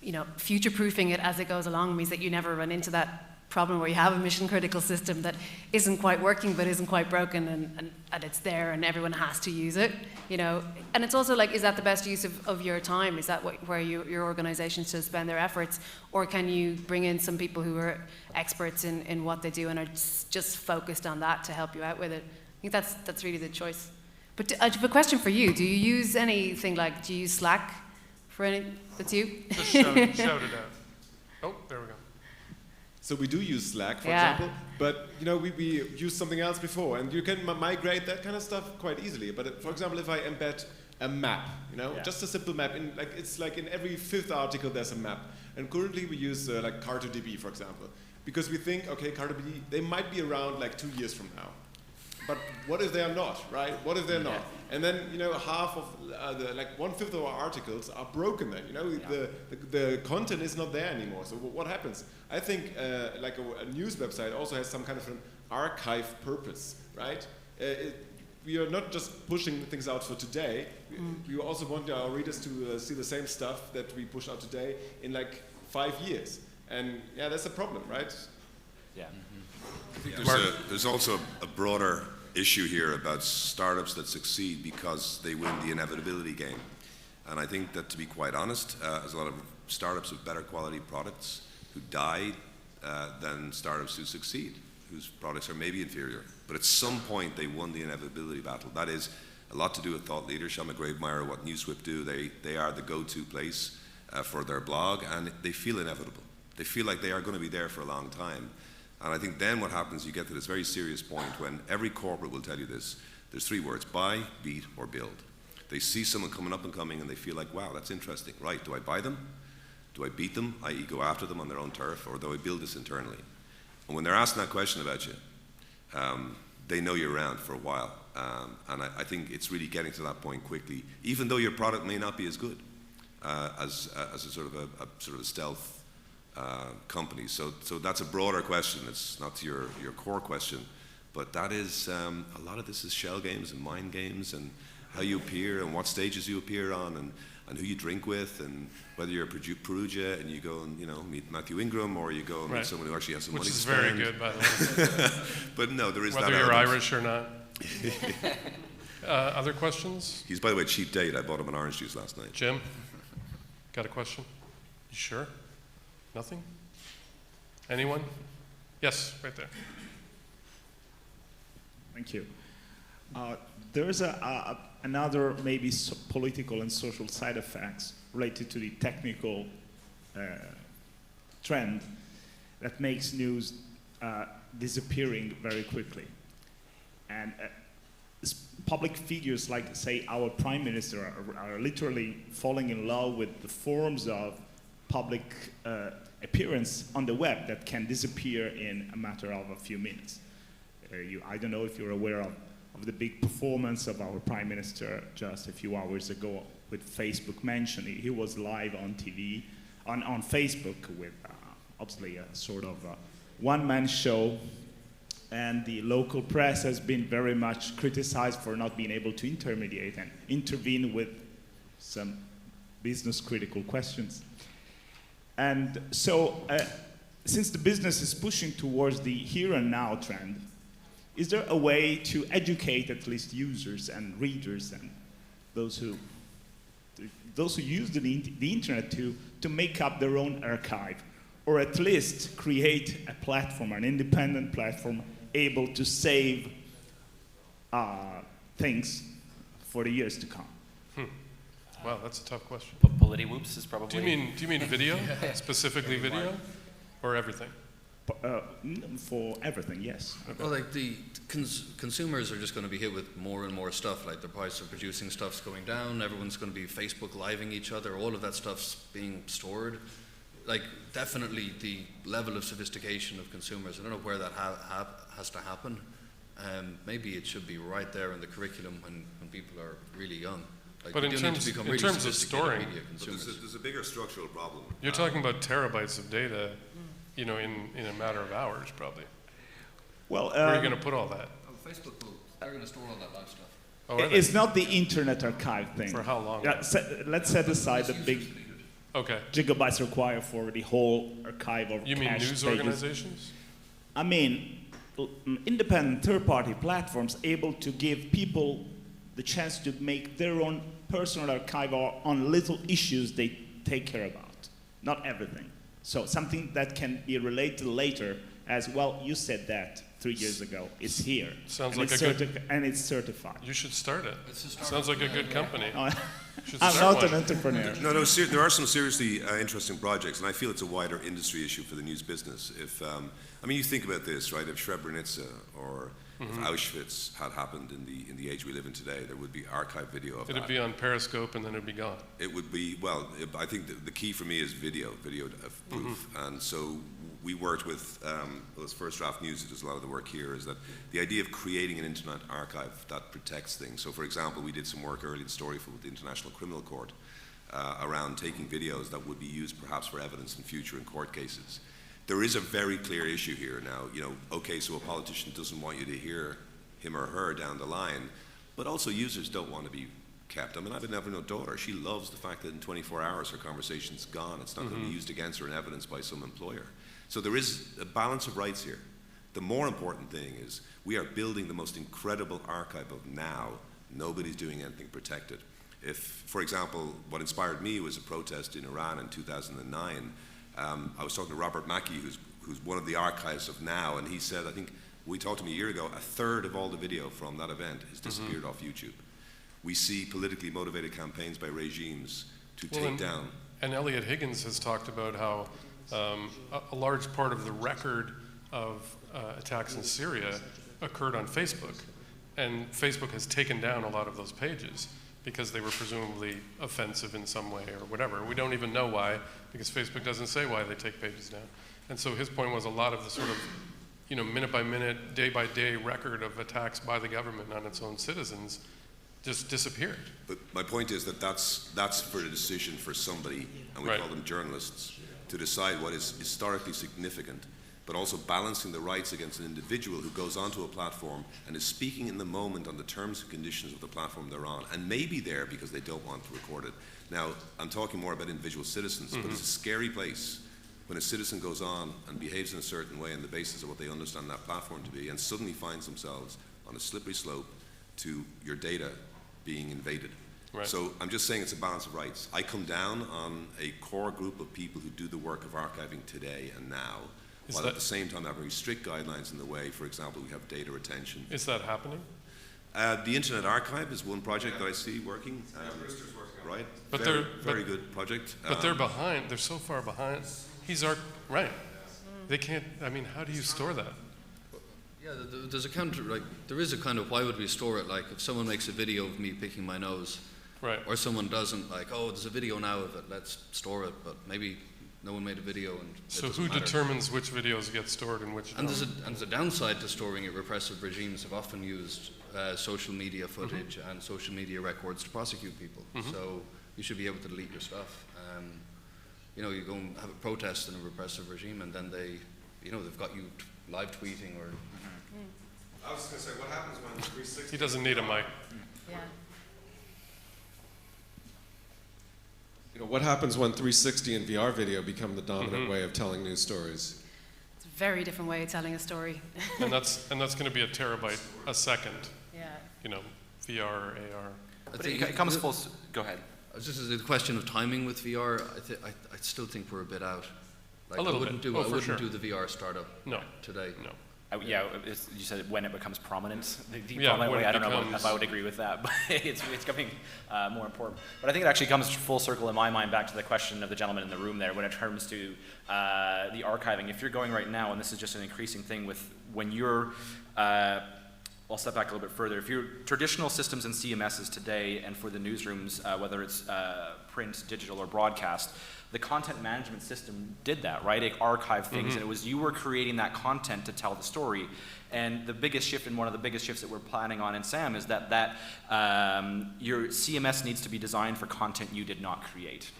you know, future-proofing it as it goes along means that you never run into that problem where you have a mission-critical system that isn't quite working but isn't quite broken, and it's there and everyone has to use it, you know. And it's also like, is that the best use of your time? Is that where your organization should spend their efforts? Or can you bring in some people who are experts in what they do and are just focused on that to help you out with it? I think that's really the choice. But I have a question for you. Do you use anything do you use Slack? For any, that's you?
Just shout it out. Oh, there we go.
So we do use Slack, for example, but you know, we used something else before, and you can migrate that kind of stuff quite easily. But for example, if I embed a map, you know, just a simple map, it's like in every 5th article there's a map. And currently we use like Car2DB, for example, because we think, okay, Car2DB, they might be around like 2 years from now. But what if they are not, right? What if they're not? And then, you know, half of like 1/5 of our articles are broken then, you know, the content is not there anymore. So what happens? I think like a news website also has some kind of an archive purpose, right? We are not just pushing things out for today. We also want our readers to see the same stuff that we push out today in like 5 years. And yeah, that's a problem, right?
Yeah.
I think there's also a broader issue here about startups that succeed because they win the inevitability game. And I think that, to be quite honest, there's a lot of startups with better quality products who die than startups who succeed, whose products are maybe inferior. But at some point they won the inevitability battle. That is a lot to do with thought leadership. I'm a great admirer of what Newswhip do. They are the go-to place for their blog, and they feel inevitable. They feel like they are going to be there for a long time. And I think then what happens, you get to this very serious point when every corporate will tell you this. There's 3 words: buy, beat, or build. They see someone coming up and coming and they feel like, wow, that's interesting. Right, do I buy them? Do I beat them, i.e. go after them on their own turf, or do I build this internally? And when they're asking that question about you, they know you're around for a while. And I think it's really getting to that point quickly, even though your product may not be as good as a sort of a stealth company. So that's a broader question. It's not your core question, but that is a lot of this is shell games and mind games and how you appear and what stages you appear on and who you drink with and whether you're Perugia and you go and meet Matthew Ingram or you go and meet someone who actually has some money to spend.
Which is very good, by the way.
But no, there is
whether
that
you're
element.
Irish or not. Other questions?
He's, by the way, a cheap date. I bought him an orange juice last night.
Jim, got a question? You sure? Nothing? Anyone? Yes, right there.
Thank you. There's another maybe political and social side effects related to the technical trend that makes news disappearing very quickly. And public figures like, say, our Prime Minister are literally falling in love with the forms of public appearance on the web that can disappear in a matter of a few minutes. I don't know if you're aware of the big performance of our Prime Minister just a few hours ago with Facebook mention. He was live on TV, on Facebook with obviously a sort of one-man show, and the local press has been very much criticized for not being able to intermediate and intervene with some business-critical questions. And so, since the business is pushing towards the here and now trend, is there a way to educate at least users and readers and those who use the internet to make up their own archive, or at least create a platform, an independent platform, able to save things for the years to come?
Wow, that's a tough question.
Politywhoops is probably...
Do you mean video? Specifically video? Or everything?
For everything, yes.
Well, like the consumers are just going to be hit with more and more stuff. Like the price of producing stuff's going down. Everyone's going to be Facebook living each other. All of that stuff's being stored. Like definitely the level of sophistication of consumers. I don't know where that has to happen. Maybe it should be right there in the curriculum when people are really young. Like,
but in terms of storing,
there's a bigger structural problem.
You're talking about terabytes of data, in a matter of hours, probably.
Well,
where are you going to put all that?
Oh, Facebook they're going to store all that live stuff.
Oh,
it's not the Internet Archive thing.
For how long?
Yeah, let's set aside the big gigabytes required for the whole archive of
You mean news organizations?
I mean, independent third-party platforms able to give people the chance to make their own personal archive on little issues they take care about, not everything. So something that can be related later as, well, you said that 3 years ago, it's here.
Sounds
and
like
and it's certified.
You should start it. Sounds like a good company.
I'm not an entrepreneur.
No, there are some seriously interesting projects, and I feel it's a wider industry issue for the news business. If you think about this, right? If Srebrenica or if Auschwitz had happened in the age we live in today, there would be archive video of that.
It'd be on Periscope, and then it'd be gone.
It would be, I think the key for me is video of proof. And so we worked with those First Draft News, who does a lot of the work here, is that the idea of creating an internet archive that protects things. So for example, we did some work early in Storyful with the International Criminal Court around taking videos that would be used perhaps for evidence in future in court cases. There is a very clear issue here now. Okay, so a politician doesn't want you to hear him or her down the line, but also users don't want to be kept. I mean, I have a never-know daughter. She loves the fact that in 24 hours her conversation's gone. It's not going to be used against her in evidence by some employer. So there is a balance of rights here. The more important thing is we are building the most incredible archive of now. Nobody's doing anything protected. If, for example, what inspired me was a protest in Iran in 2009. I was talking to Robert Mackey, who's one of the archives of now, and he said, I think we talked to him a year ago, a third of all the video from that event has disappeared off YouTube. We see politically motivated campaigns by regimes to take down.
And Elliot Higgins has talked about how a large part of the record of attacks in Syria occurred on Facebook, and Facebook has taken down a lot of those pages because they were presumably offensive in some way or whatever. We don't even know why, because Facebook doesn't say why they take pages down. And so his point was a lot of the sort of, minute by minute, day by day record of attacks by the government on its own citizens just disappeared.
But my point is that that's for a decision for somebody, and we call them journalists, to decide what is historically significant, but also balancing the rights against an individual who goes onto a platform and is speaking in the moment on the terms and conditions of the platform they're on, and may be there because they don't want to record it. Now, I'm talking more about individual citizens, but it's a scary place when a citizen goes on and behaves in a certain way on the basis of what they understand that platform to be, and suddenly finds themselves on a slippery slope to your data being invaded.
Right.
So I'm just saying it's a balance of rights. I come down on a core group of people who do the work of archiving today and now, while at the same time have very strict guidelines in the way, for example, we have data retention.
Is that happening?
The Internet Archive is one project that I see working. Right?
But
very good project.
But they're behind. They're so far behind. Right. They can't. I mean, how do you store that?
Yeah, there's a counter. Like, there is a kind of why would we store it? Like, if someone makes a video of me picking my nose,
right,
or someone doesn't, like, oh, there's a video now of it, let's store it. But maybe no one made a video, and
so who determines which videos get stored and which don't?
And there's a downside to storing it. Repressive regimes have often used social media footage and social media records to prosecute people. So you should be able to delete your stuff. You go and have a protest in a repressive regime, and then they've got you live tweeting or.
I was just going to say, what happens when 360...
He doesn't need a mic.
Yeah.
What happens when 360 and VR video become the dominant way of telling news stories?
It's a very different way of telling a story.
and that's going to be a terabyte a second.
Yeah.
VR or AR.
But it comes full. Go ahead.
Just as a question of timing with VR, I still think we're a bit out. Like,
A little
I wouldn't
bit.
do I wouldn't
sure.
do the VR startup today.
No.
You said when it becomes prominent. The
Yeah,
prominent
when
way,
it
I don't know
becomes-
if I would agree with that, but it's becoming more important. But I think it actually comes full circle in my mind back to the question of the gentleman in the room there when it comes to the archiving. If you're going right now, and this is just an increasing thing with when you're I'll step back a little bit further. If you're traditional systems and CMSs today, and for the newsrooms, whether it's print, digital, or broadcast, the content management system did that, right? It archived things, and it was you were creating that content to tell the story. And the biggest shift, and one of the biggest shifts that we're planning on in SAM, is that your CMS needs to be designed for content you did not create.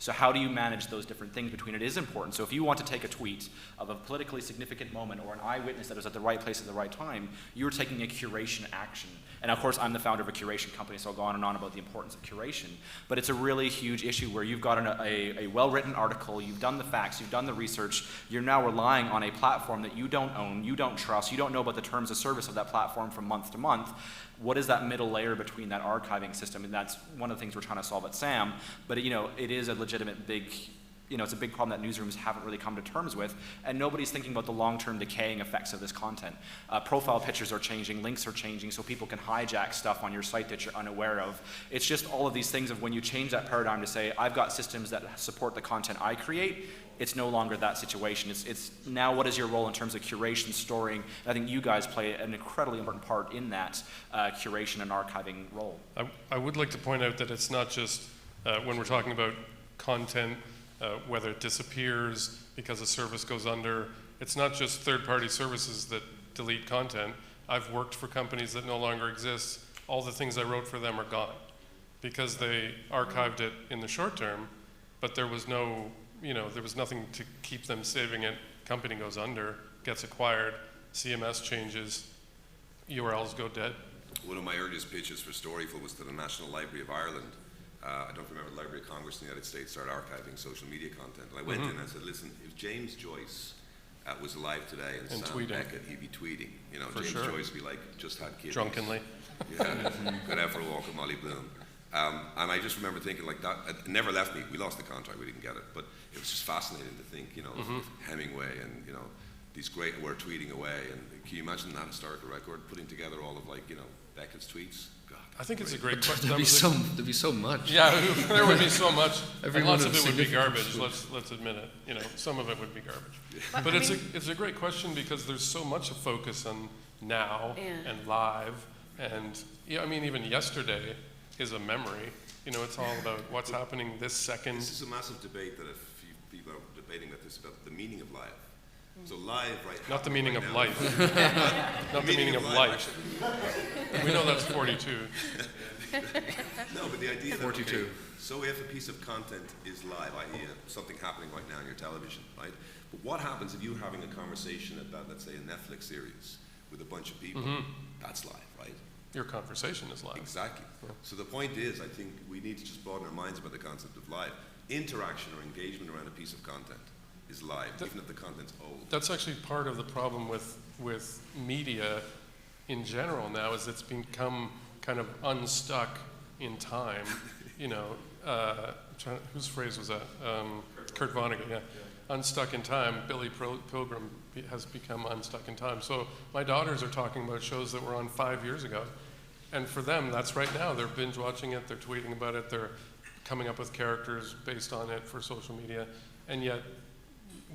So how do you manage those different things between it is important. So if you want to take a tweet of a politically significant moment or an eyewitness that was at the right place at the right time, you're taking a curation action. And of course, I'm the founder of a curation company, so I'll go on and on about the importance of curation. But it's a really huge issue where you've got a well-written article, you've done the facts, you've done the research, you're now relying on a platform that you don't own, you don't trust, you don't know about the terms of service of that platform from month to month. What is that middle layer between that archiving system? And that's one of the things we're trying to solve at SAM. But it is a legitimate big, it's a big problem that newsrooms haven't really come to terms with, and nobody's thinking about the long-term decaying effects of this content. Profile pictures are changing, links are changing, so people can hijack stuff on your site that you're unaware of. It's just all of these things of when you change that paradigm to say, I've got systems that support the content I create, it's no longer that situation. It's now what is your role in terms of curation, storing, and I think you guys play an incredibly important part in that curation and archiving role.
I would like to point out that it's not just when we're talking about content, whether it disappears because a service goes under, it's not just third-party services that delete content. I've worked for companies that no longer exist. All the things I wrote for them are gone because they archived it in the short term, but there was no, there was nothing to keep them saving it. Company goes under, gets acquired, CMS changes, URLs go dead.
One of my earliest pitches for Storyful was to the National Library of Ireland. I don't remember the Library of Congress in the United States started archiving social media content. And I went in and I said, listen, if James Joyce was alive today and Sam
tweeting.
Beckett, he'd be tweeting.
For
James
sure.
Joyce would be like, just had kids.
Drunkenly.
Yeah, got out for a walk with Molly Bloom. And I just remember thinking like that, it never left me. We lost the contract, we didn't get it. But it was just fascinating to think, Hemingway and, these great, we're tweeting away. And can you imagine that historical record, putting together all of Beckett's tweets? God,
I think it's a great question.
There'd be so much.
Yeah, there would be so much. And lots of
of
it would be
significance.
garbage. Let's admit it. Some of it would be garbage. But it's a great question because there's so much of focus on now and live, and even yesterday, is a memory. You know, it's all about what's happening this second.
This is a massive debate that people are debating about the meaning of live. So live, right?
Not the meaning
right
of
now-
life. Not the meaning of life. We know that's 42.
No, but the idea that
42.
okay, so if a piece of content is live, i.e. something happening right now on your television, right? But what happens if you're having a conversation about, let's say, a Netflix series with a bunch of people? That's live, right?
Your conversation is live.
Exactly. So the point is, I think we need to just broaden our minds about the concept of live. Interaction or engagement around a piece of content is live, even if the content's old.
That's actually part of the problem with media in general now, is it's become kind of unstuck in time. You know, whose phrase was that? Kurt Vonnegut, yeah. Unstuck in time. Billy Pilgrim has become unstuck in time. So my daughters are talking about shows that were on 5 years ago. And for them, that's right now. They're binge watching it, they're tweeting about it, they're coming up with characters based on it for social media. And yet,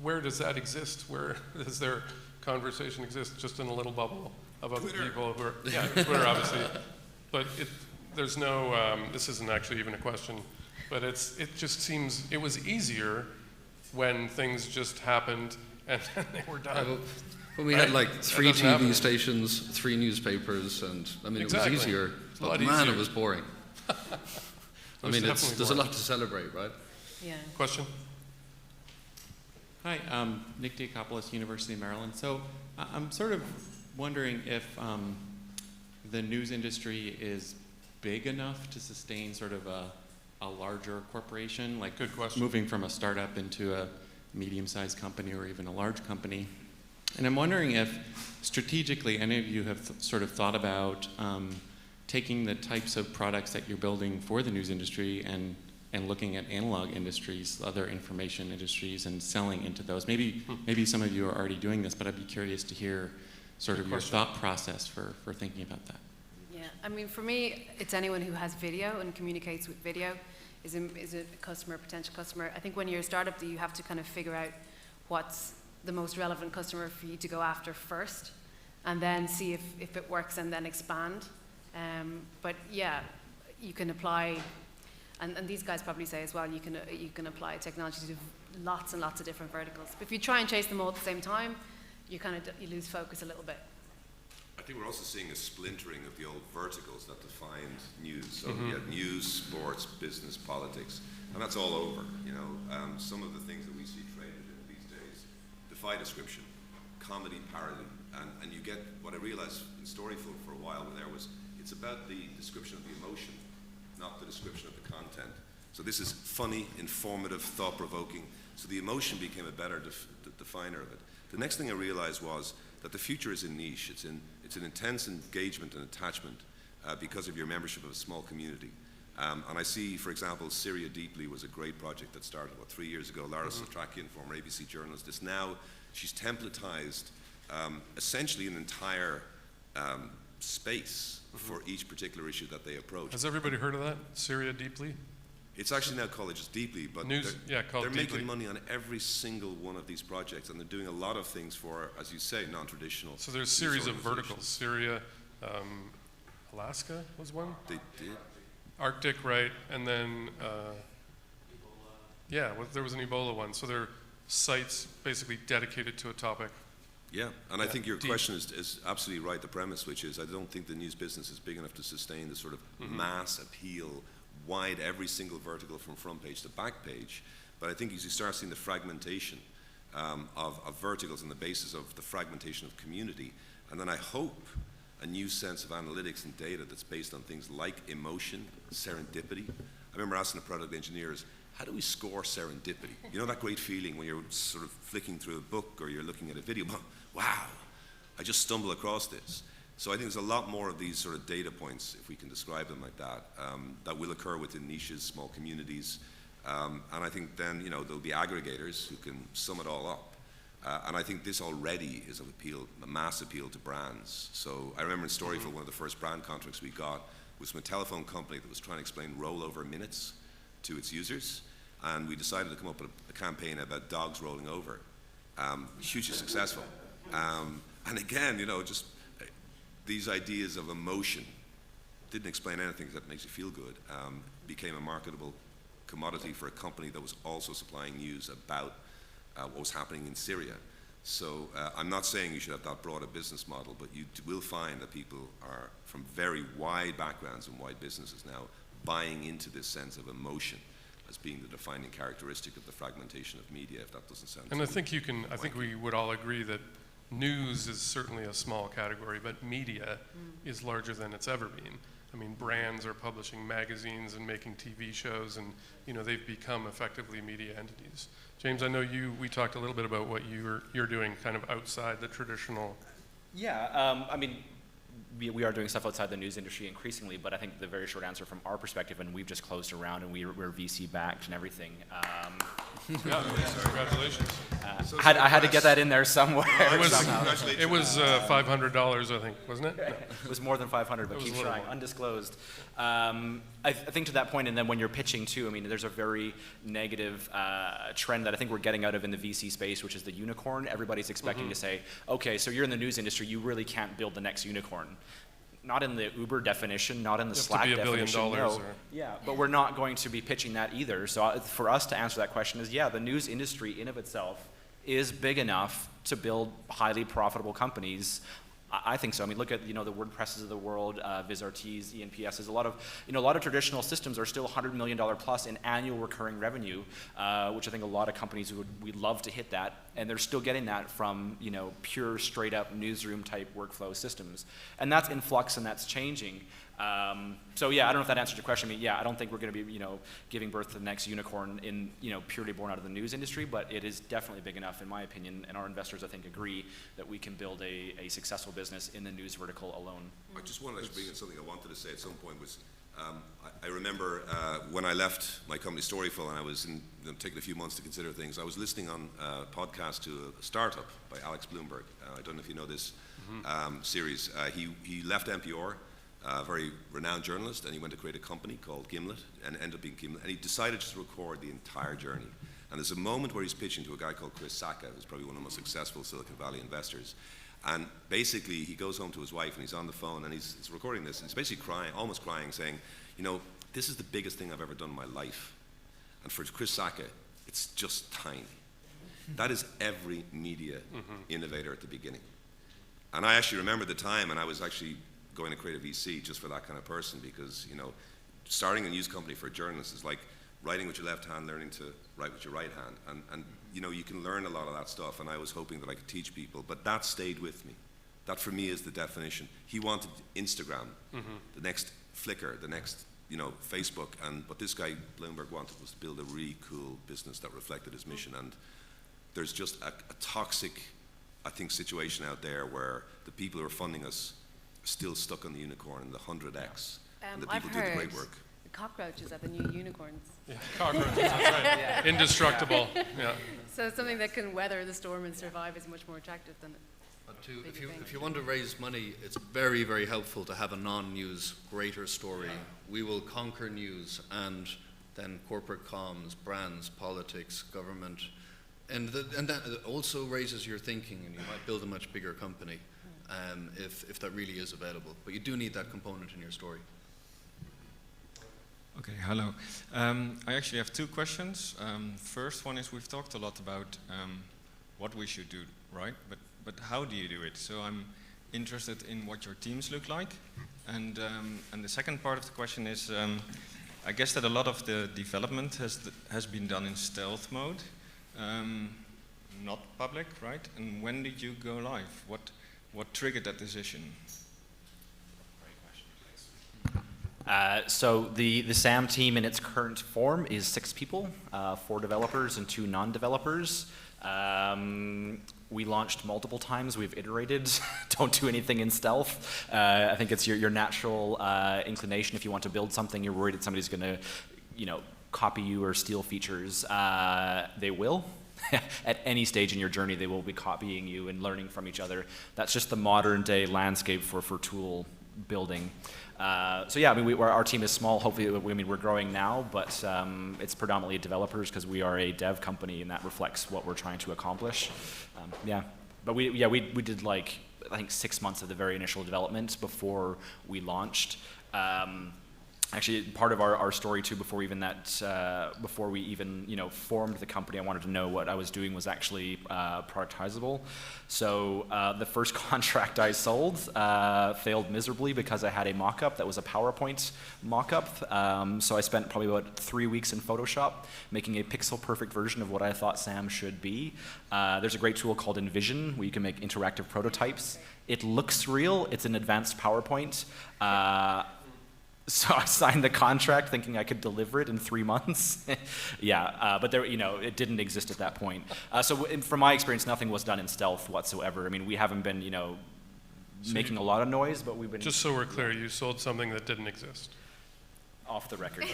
where does that exist? Where does their conversation exist? Just in a little bubble of other people who are, yeah, Twitter obviously. But there's no, this isn't actually even a question, but it just seems, it was easier when things just happened and they were done.
When we had like
That
3
doesn't
TV
happen.
stations, 3 newspapers, and I mean,
Exactly.
it was easier,
It's a lot
but man,
easier.
it was boring. I
was
mean,
definitely
there's a
boring.
lot to celebrate, right?
Yeah.
Question?
Hi, Nick Diakopoulos, University of Maryland. So I'm sort of wondering if the news industry is big enough to sustain sort of a larger corporation, like
Good question.
moving from a startup into a medium-sized company or even a large company. And I'm wondering if strategically any of you have sort of thought about taking the types of products that you're building for the news industry and looking at analog industries, other information industries, and selling into those. Maybe some of you are already doing this, but I'd be curious to hear sort of your thought process for thinking about that.
Yeah, I mean, for me, it's anyone who has video and communicates with video is a customer, potential customer. I think when you're a startup, you have to kind of figure out what's the most relevant customer for you to go after first, and then see if it works, and then expand. But yeah, you can apply, and these guys probably say as well, you can apply technology to lots and lots of different verticals. But if you try and chase them all at the same time, you lose focus a little bit.
I think we're also seeing a splintering of the old verticals that defined news. So we had news, sports, business, politics, and that's all over. You know, some of the things that we see traded in these days defy description, comedy, parody, and you get what I realized in Storyful for a while there was it's about the description of the emotion, not the description of the content. So this is funny, informative, thought-provoking. So the emotion became a better definer of it. The next thing I realized was that the future is in niche. It's an intense engagement and attachment because of your membership of a small community. And I see, for example, Syria Deeply was a great project that started, 3 years ago. Lara Satrakian, former ABC journalist, is now, she's templatized essentially an entire space for each particular issue that they approach.
Has everybody heard of that? Syria Deeply?
It's actually now called just Deeply, but
called
they're
Deeply.
making money on every single one of these projects, and they're doing a lot of things for, as you say, non-traditional.
So there's a series of
news
verticals. Syria, Alaska was one?
They did.
Arctic, right, and then, there was an Ebola one. So they're sites basically dedicated to a topic.
Yeah, and I think your
deep.
question is absolutely right, the premise, which is I don't think the news business is big enough to sustain the sort of mass appeal, wide every single vertical from front page to back page. But I think as you start seeing the fragmentation of verticals on the basis of the fragmentation of community, and then I hope a new sense of analytics and data that's based on things like emotion, serendipity. I remember asking the product engineers, how do we score serendipity? You know that great feeling when you're sort of flicking through a book or you're looking at a video, wow, I just stumbled across this. So I think there's a lot more of these sort of data points, if we can describe them like that, that will occur within niches, small communities. And I think then, there'll be aggregators who can sum it all up. And I think this already is of appeal, a mass appeal to brands. So I remember in Storyful, one of the first brand contracts we got was from a telephone company that was trying to explain rollover minutes to its users. And we decided to come up with a campaign about dogs rolling over. Hugely successful. And again, just these ideas of emotion, didn't explain anything that makes you feel good, became a marketable commodity for a company that was also supplying news about what was happening in Syria. So I'm not saying you should have that broader business model, but you will find that people are from very wide backgrounds and wide businesses now buying into this sense of emotion as being the defining characteristic of the fragmentation of media, if that doesn't sound
And
too
I think I think we would all agree that news is certainly a small category, but media is larger than it's ever been. I mean, brands are publishing magazines and making TV shows, and they've become effectively media entities. James, I know we talked a little bit about what you're doing kind of outside the traditional.
Yeah, I mean, we are doing stuff outside the news industry increasingly, but I think the very short answer from our perspective, and we've just closed a round and we're VC backed and everything.
Yeah, congratulations.
I had to get that in there somewhere.
It was $500, I think, wasn't it? No.
It was more than 500, but keep trying. Undisclosed. I think to that point, and then when you're pitching too, I mean, there's a very negative trend that I think we're getting out of in the VC space, which is the unicorn. Everybody's expecting to say, okay, so you're in the news industry, you really can't build the next unicorn. Not in the Uber definition, not in the Slack definition.
$1 billion.
No. Yeah, but we're not going to be pitching that either. So for us to answer that question is, yeah, the news industry in of itself is big enough to build highly profitable companies. I think so. I mean, look at the WordPresses of the world, VizRTs, ENPSs. A lot of traditional systems are still $100 million plus in annual recurring revenue, which I think a lot of companies would love to hit that, and they're still getting that from pure, straight up newsroom type workflow systems, and that's in flux and that's changing. So yeah, I don't know if that answers your question. I mean, yeah, I don't think we're going to be giving birth to the next unicorn in purely born out of the news industry, but it is definitely big enough, in my opinion, and our investors I think agree that we can build a successful business in the news vertical alone.
I just wanted to bring in something I wanted to say at some point was, I remember when I left my company Storyful and I was taking a few months to consider things, I was listening on a podcast to a startup by Alex Bloomberg. I don't know if you know this series. He left NPR, a very renowned journalist, and he went to create a company called Gimlet, and ended up being Gimlet, and he decided just to record the entire journey. And there's a moment where he's pitching to a guy called Chris Sacca, who's probably one of the most successful Silicon Valley investors. And basically, he goes home to his wife, and he's on the phone, and he's recording this, and he's basically crying, almost crying, saying, this is the biggest thing I've ever done in my life. And for Chris Sacca, it's just tiny. That is every media innovator at the beginning. And I actually remember the time, and I was actually going to create a VC just for that kind of person, because starting a news company for a journalist is like writing with your left hand, learning to write with your right hand, and you can learn a lot of that stuff, and I was hoping that I could teach people, but that stayed with me. That for me is the definition. He wanted Instagram, the next Flickr, the next Facebook, and what this guy Bloomberg wanted was to build a really cool business that reflected his mission. And there's just a toxic, I think, situation out there where the people who are funding us still stuck on the unicorn and the 100x, and the people do the great work.
The cockroaches are the new unicorns.
Yeah, cockroaches, that's right.
Yeah.
Indestructible. Yeah.
So something that can weather the storm and survive is much more attractive than.
But if you want to raise money, it's very, very helpful to have a non-news greater story. We will conquer news, and then corporate comms, brands, politics, government, and that also raises your thinking, and you might build a much bigger company. If that really is available. But you do need that component in your story.
Okay, hello. I actually have two questions. First one is, we've talked a lot about what we should do, right? But how do you do it? So I'm interested in what your teams look like. And the second part of the question is, I guess that a lot of the development has been done in stealth mode, not public, right? And when did you go live? What triggered that decision?
So the SAM team in its current form is 6 people, 4 developers and 2 non-developers. We launched multiple times. We've iterated. Don't do anything in stealth. I think it's your natural inclination. If you want to build something, you're worried that somebody's going to, copy you or steal features. They will. At any stage in your journey, they will be copying you and learning from each other. That's just the modern day landscape for tool building. So yeah, I mean, our team is small. Hopefully, we're growing now, but it's predominantly developers because we are a dev company, and that reflects what we're trying to accomplish. But we did I think 6 months of the very initial development before we launched. Actually, part of our story too, before we even formed the company, I wanted to know what I was doing was actually productizable. So the first contract I sold failed miserably because I had a mock-up that was a PowerPoint mock-up. So I spent probably about 3 weeks in Photoshop making a pixel-perfect version of what I thought Sam should be. There's a great tool called Envision where you can make interactive prototypes. It looks real. It's an advanced PowerPoint. So I signed the contract thinking I could deliver it in 3 months. But there, it didn't exist at that point. From my experience, nothing was done in stealth whatsoever. I mean, we haven't been, making a lot of noise, but we've been.
Just so we're clear, you sold something that didn't exist.
Off the record.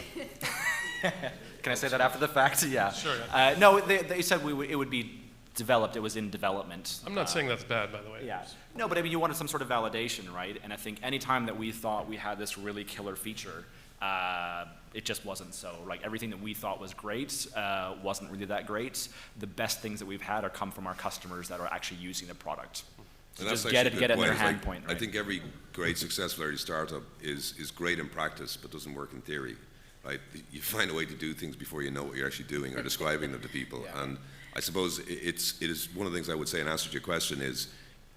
Can I say that after the fact? Yeah.
Sure.
No, they said it would be developed. It was in development.
I'm not saying that's bad, by the way.
Yeah. No, but I mean, you wanted some sort of validation, right? And I think any time that we thought we had this really killer feature, it just wasn't so. Like everything that we thought was great wasn't really that great. The best things that we've had are come from our customers that are actually using the product. So just get it in their hand point. Right?
I think every great successful early startup is great in practice, but doesn't work in theory. Right? You find a way to do things before you know what you're actually doing or describing them to people. Yeah. And I suppose it is one of the things I would say in answer to your question is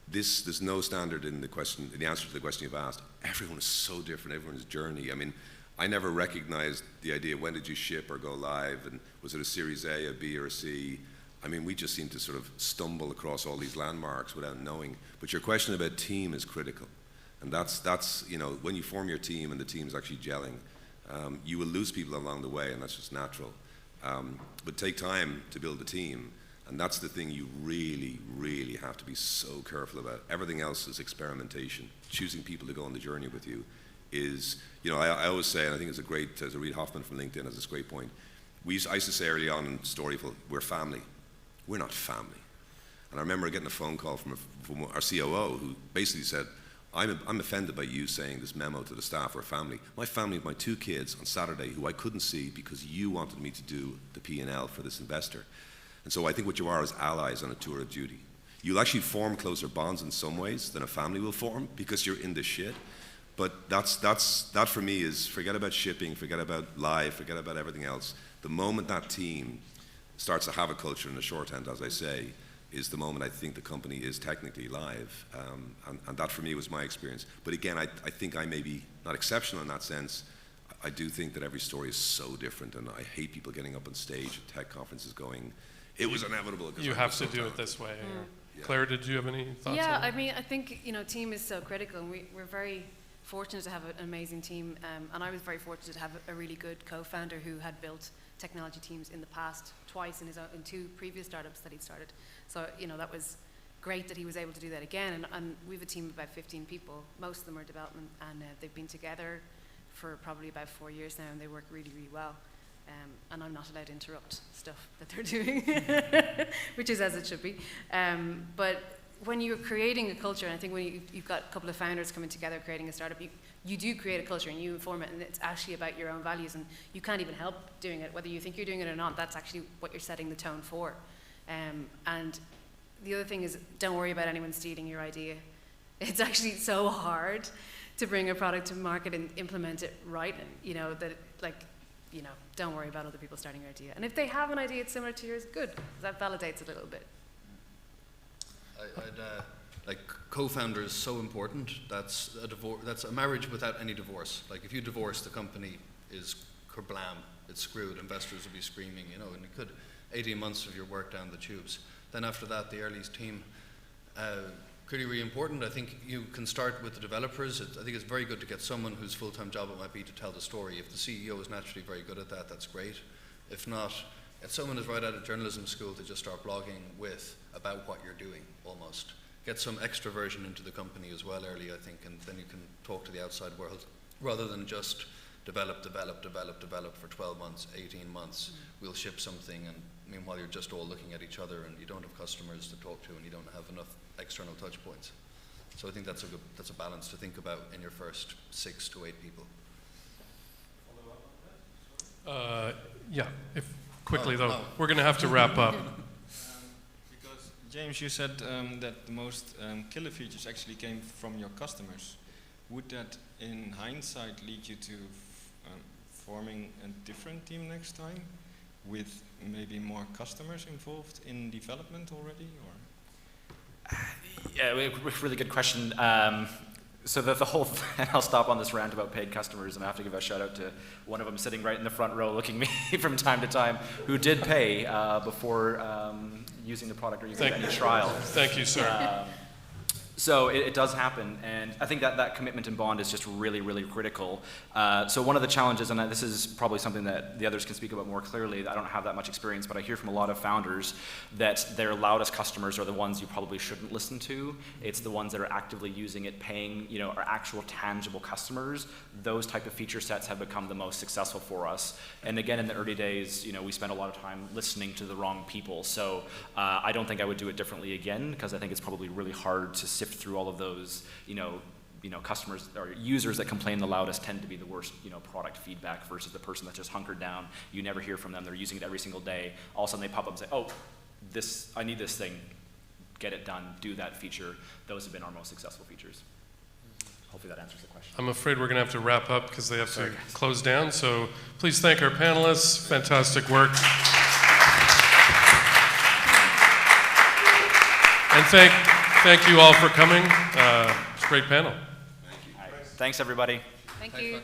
there's no standard in the answer to the question you've asked. Everyone is so different, everyone's journey. I mean, I never recognized the idea, when did you ship or go live, and was it a Series A, a B, or a C? I mean, we just seem to sort of stumble across all these landmarks without knowing. But your question about team is critical. And that's when you form your team and the team's actually gelling, you will lose people along the way, and that's just natural. But take time to build a team, and that's the thing you really, really have to be so careful about. Everything else is experimentation. Choosing people to go on the journey with you is, I always say, and I think it's as Reid Hoffman from LinkedIn has this great point, I used to say early on in Storyful, we're family. We're not family. And I remember getting a phone call from our COO who basically said, I'm offended by you saying this memo to the staff, we're family. My family of my 2 kids on Saturday who I couldn't see because you wanted me to do the P&L for this investor. And so I think what you are is allies on a tour of duty. You'll actually form closer bonds in some ways than a family will form because you're in the shit. But that for me is, forget about shipping, forget about live, forget about everything else. The moment that team starts to have a culture in the shorthand, as I say, is the moment I think the company is technically live. And that for me was my experience. But again, I think I may be not exceptional in that sense. I do think that every story is so different, and I hate people getting up on stage at tech conferences going, it was inevitable.
You have to do it this way. Yeah. Claire, did you have any thoughts?
Yeah,
on that?
I mean, I think, team is so critical, and we're very fortunate to have an amazing team, and I was very fortunate to have a really good co-founder who had built technology teams in the past twice in 2 previous startups that he'd started. So, that was great that he was able to do that again. And we have a team of about 15 people. Most of them are development, and they've been together for probably about 4 years now, and they work really, really well. And I'm not allowed to interrupt stuff that they're doing, which is as it should be. But when you're creating a culture, and I think when you've got a couple of founders coming together creating a startup, you do create a culture and you inform it, and it's actually about your own values, and you can't even help doing it. Whether you think you're doing it or not, that's actually what you're setting the tone for. And the other thing is, don't worry about anyone stealing your idea. It's actually so hard to bring a product to market and implement it right, don't worry about other people starting your idea. And if they have an idea that's similar to yours, good, because that validates a little bit.
Co-founder is so important. That's a marriage without any divorce. Like, if you divorce, the company is kerblam. It's screwed. Investors will be screaming, and it could 18 months of your work down the tubes. Then after that, the early team, pretty really important. I think you can start with the developers. I think it's very good to get someone whose full-time job it might be to tell the story. If the CEO is naturally very good at that, that's great. If not, if someone is right out of journalism school, to just start blogging about what you're doing, almost. Get some extroversion into the company as well early, I think, and then you can talk to the outside world, rather than just develop for 12 months, 18 months. We'll ship something, and meanwhile you're just all looking at each other, and you don't have customers to talk to, and you don't have enough external touch points. So I think that's a balance to think about in your first 6 to 8 people.
Yeah, we're going to have to wrap up.
Because James, you said that the most killer features actually came from your customers. would that in hindsight lead you to forming a different team next time with maybe more customers involved in development already, or?
Yeah, really good question. So the whole thing, I'll stop on this rant about paid customers, and I have to give a shout out to one of them sitting right in the front row looking at me from time to time, who did pay before using the product or using any trial.
Thank you, sir.
So it does happen, and I think that commitment and bond is just really, really critical. So one of the challenges, and this is probably something that the others can speak about more clearly, I don't have that much experience, but I hear from a lot of founders that their loudest customers are the ones you probably shouldn't listen to. It's the ones that are actively using it, paying, are actual tangible customers. Those type of feature sets have become the most successful for us. And again, in the early days, we spent a lot of time listening to the wrong people. So I don't think I would do it differently again, because I think it's probably really hard to sift through all of those, customers or users that complain the loudest tend to be the worst, product feedback versus the person that's just hunkered down. You never hear from them. They're using it every single day. All of a sudden they pop up and say, oh, I need this thing. Get it done. Do that feature. Those have been our most successful features. Hopefully that answers the question.
I'm afraid we're going to have to wrap up because they have to close down. So please thank our panelists. Fantastic work. And thank you all for coming. It's a great panel.
Thank you. Thanks, everybody.
Thank you.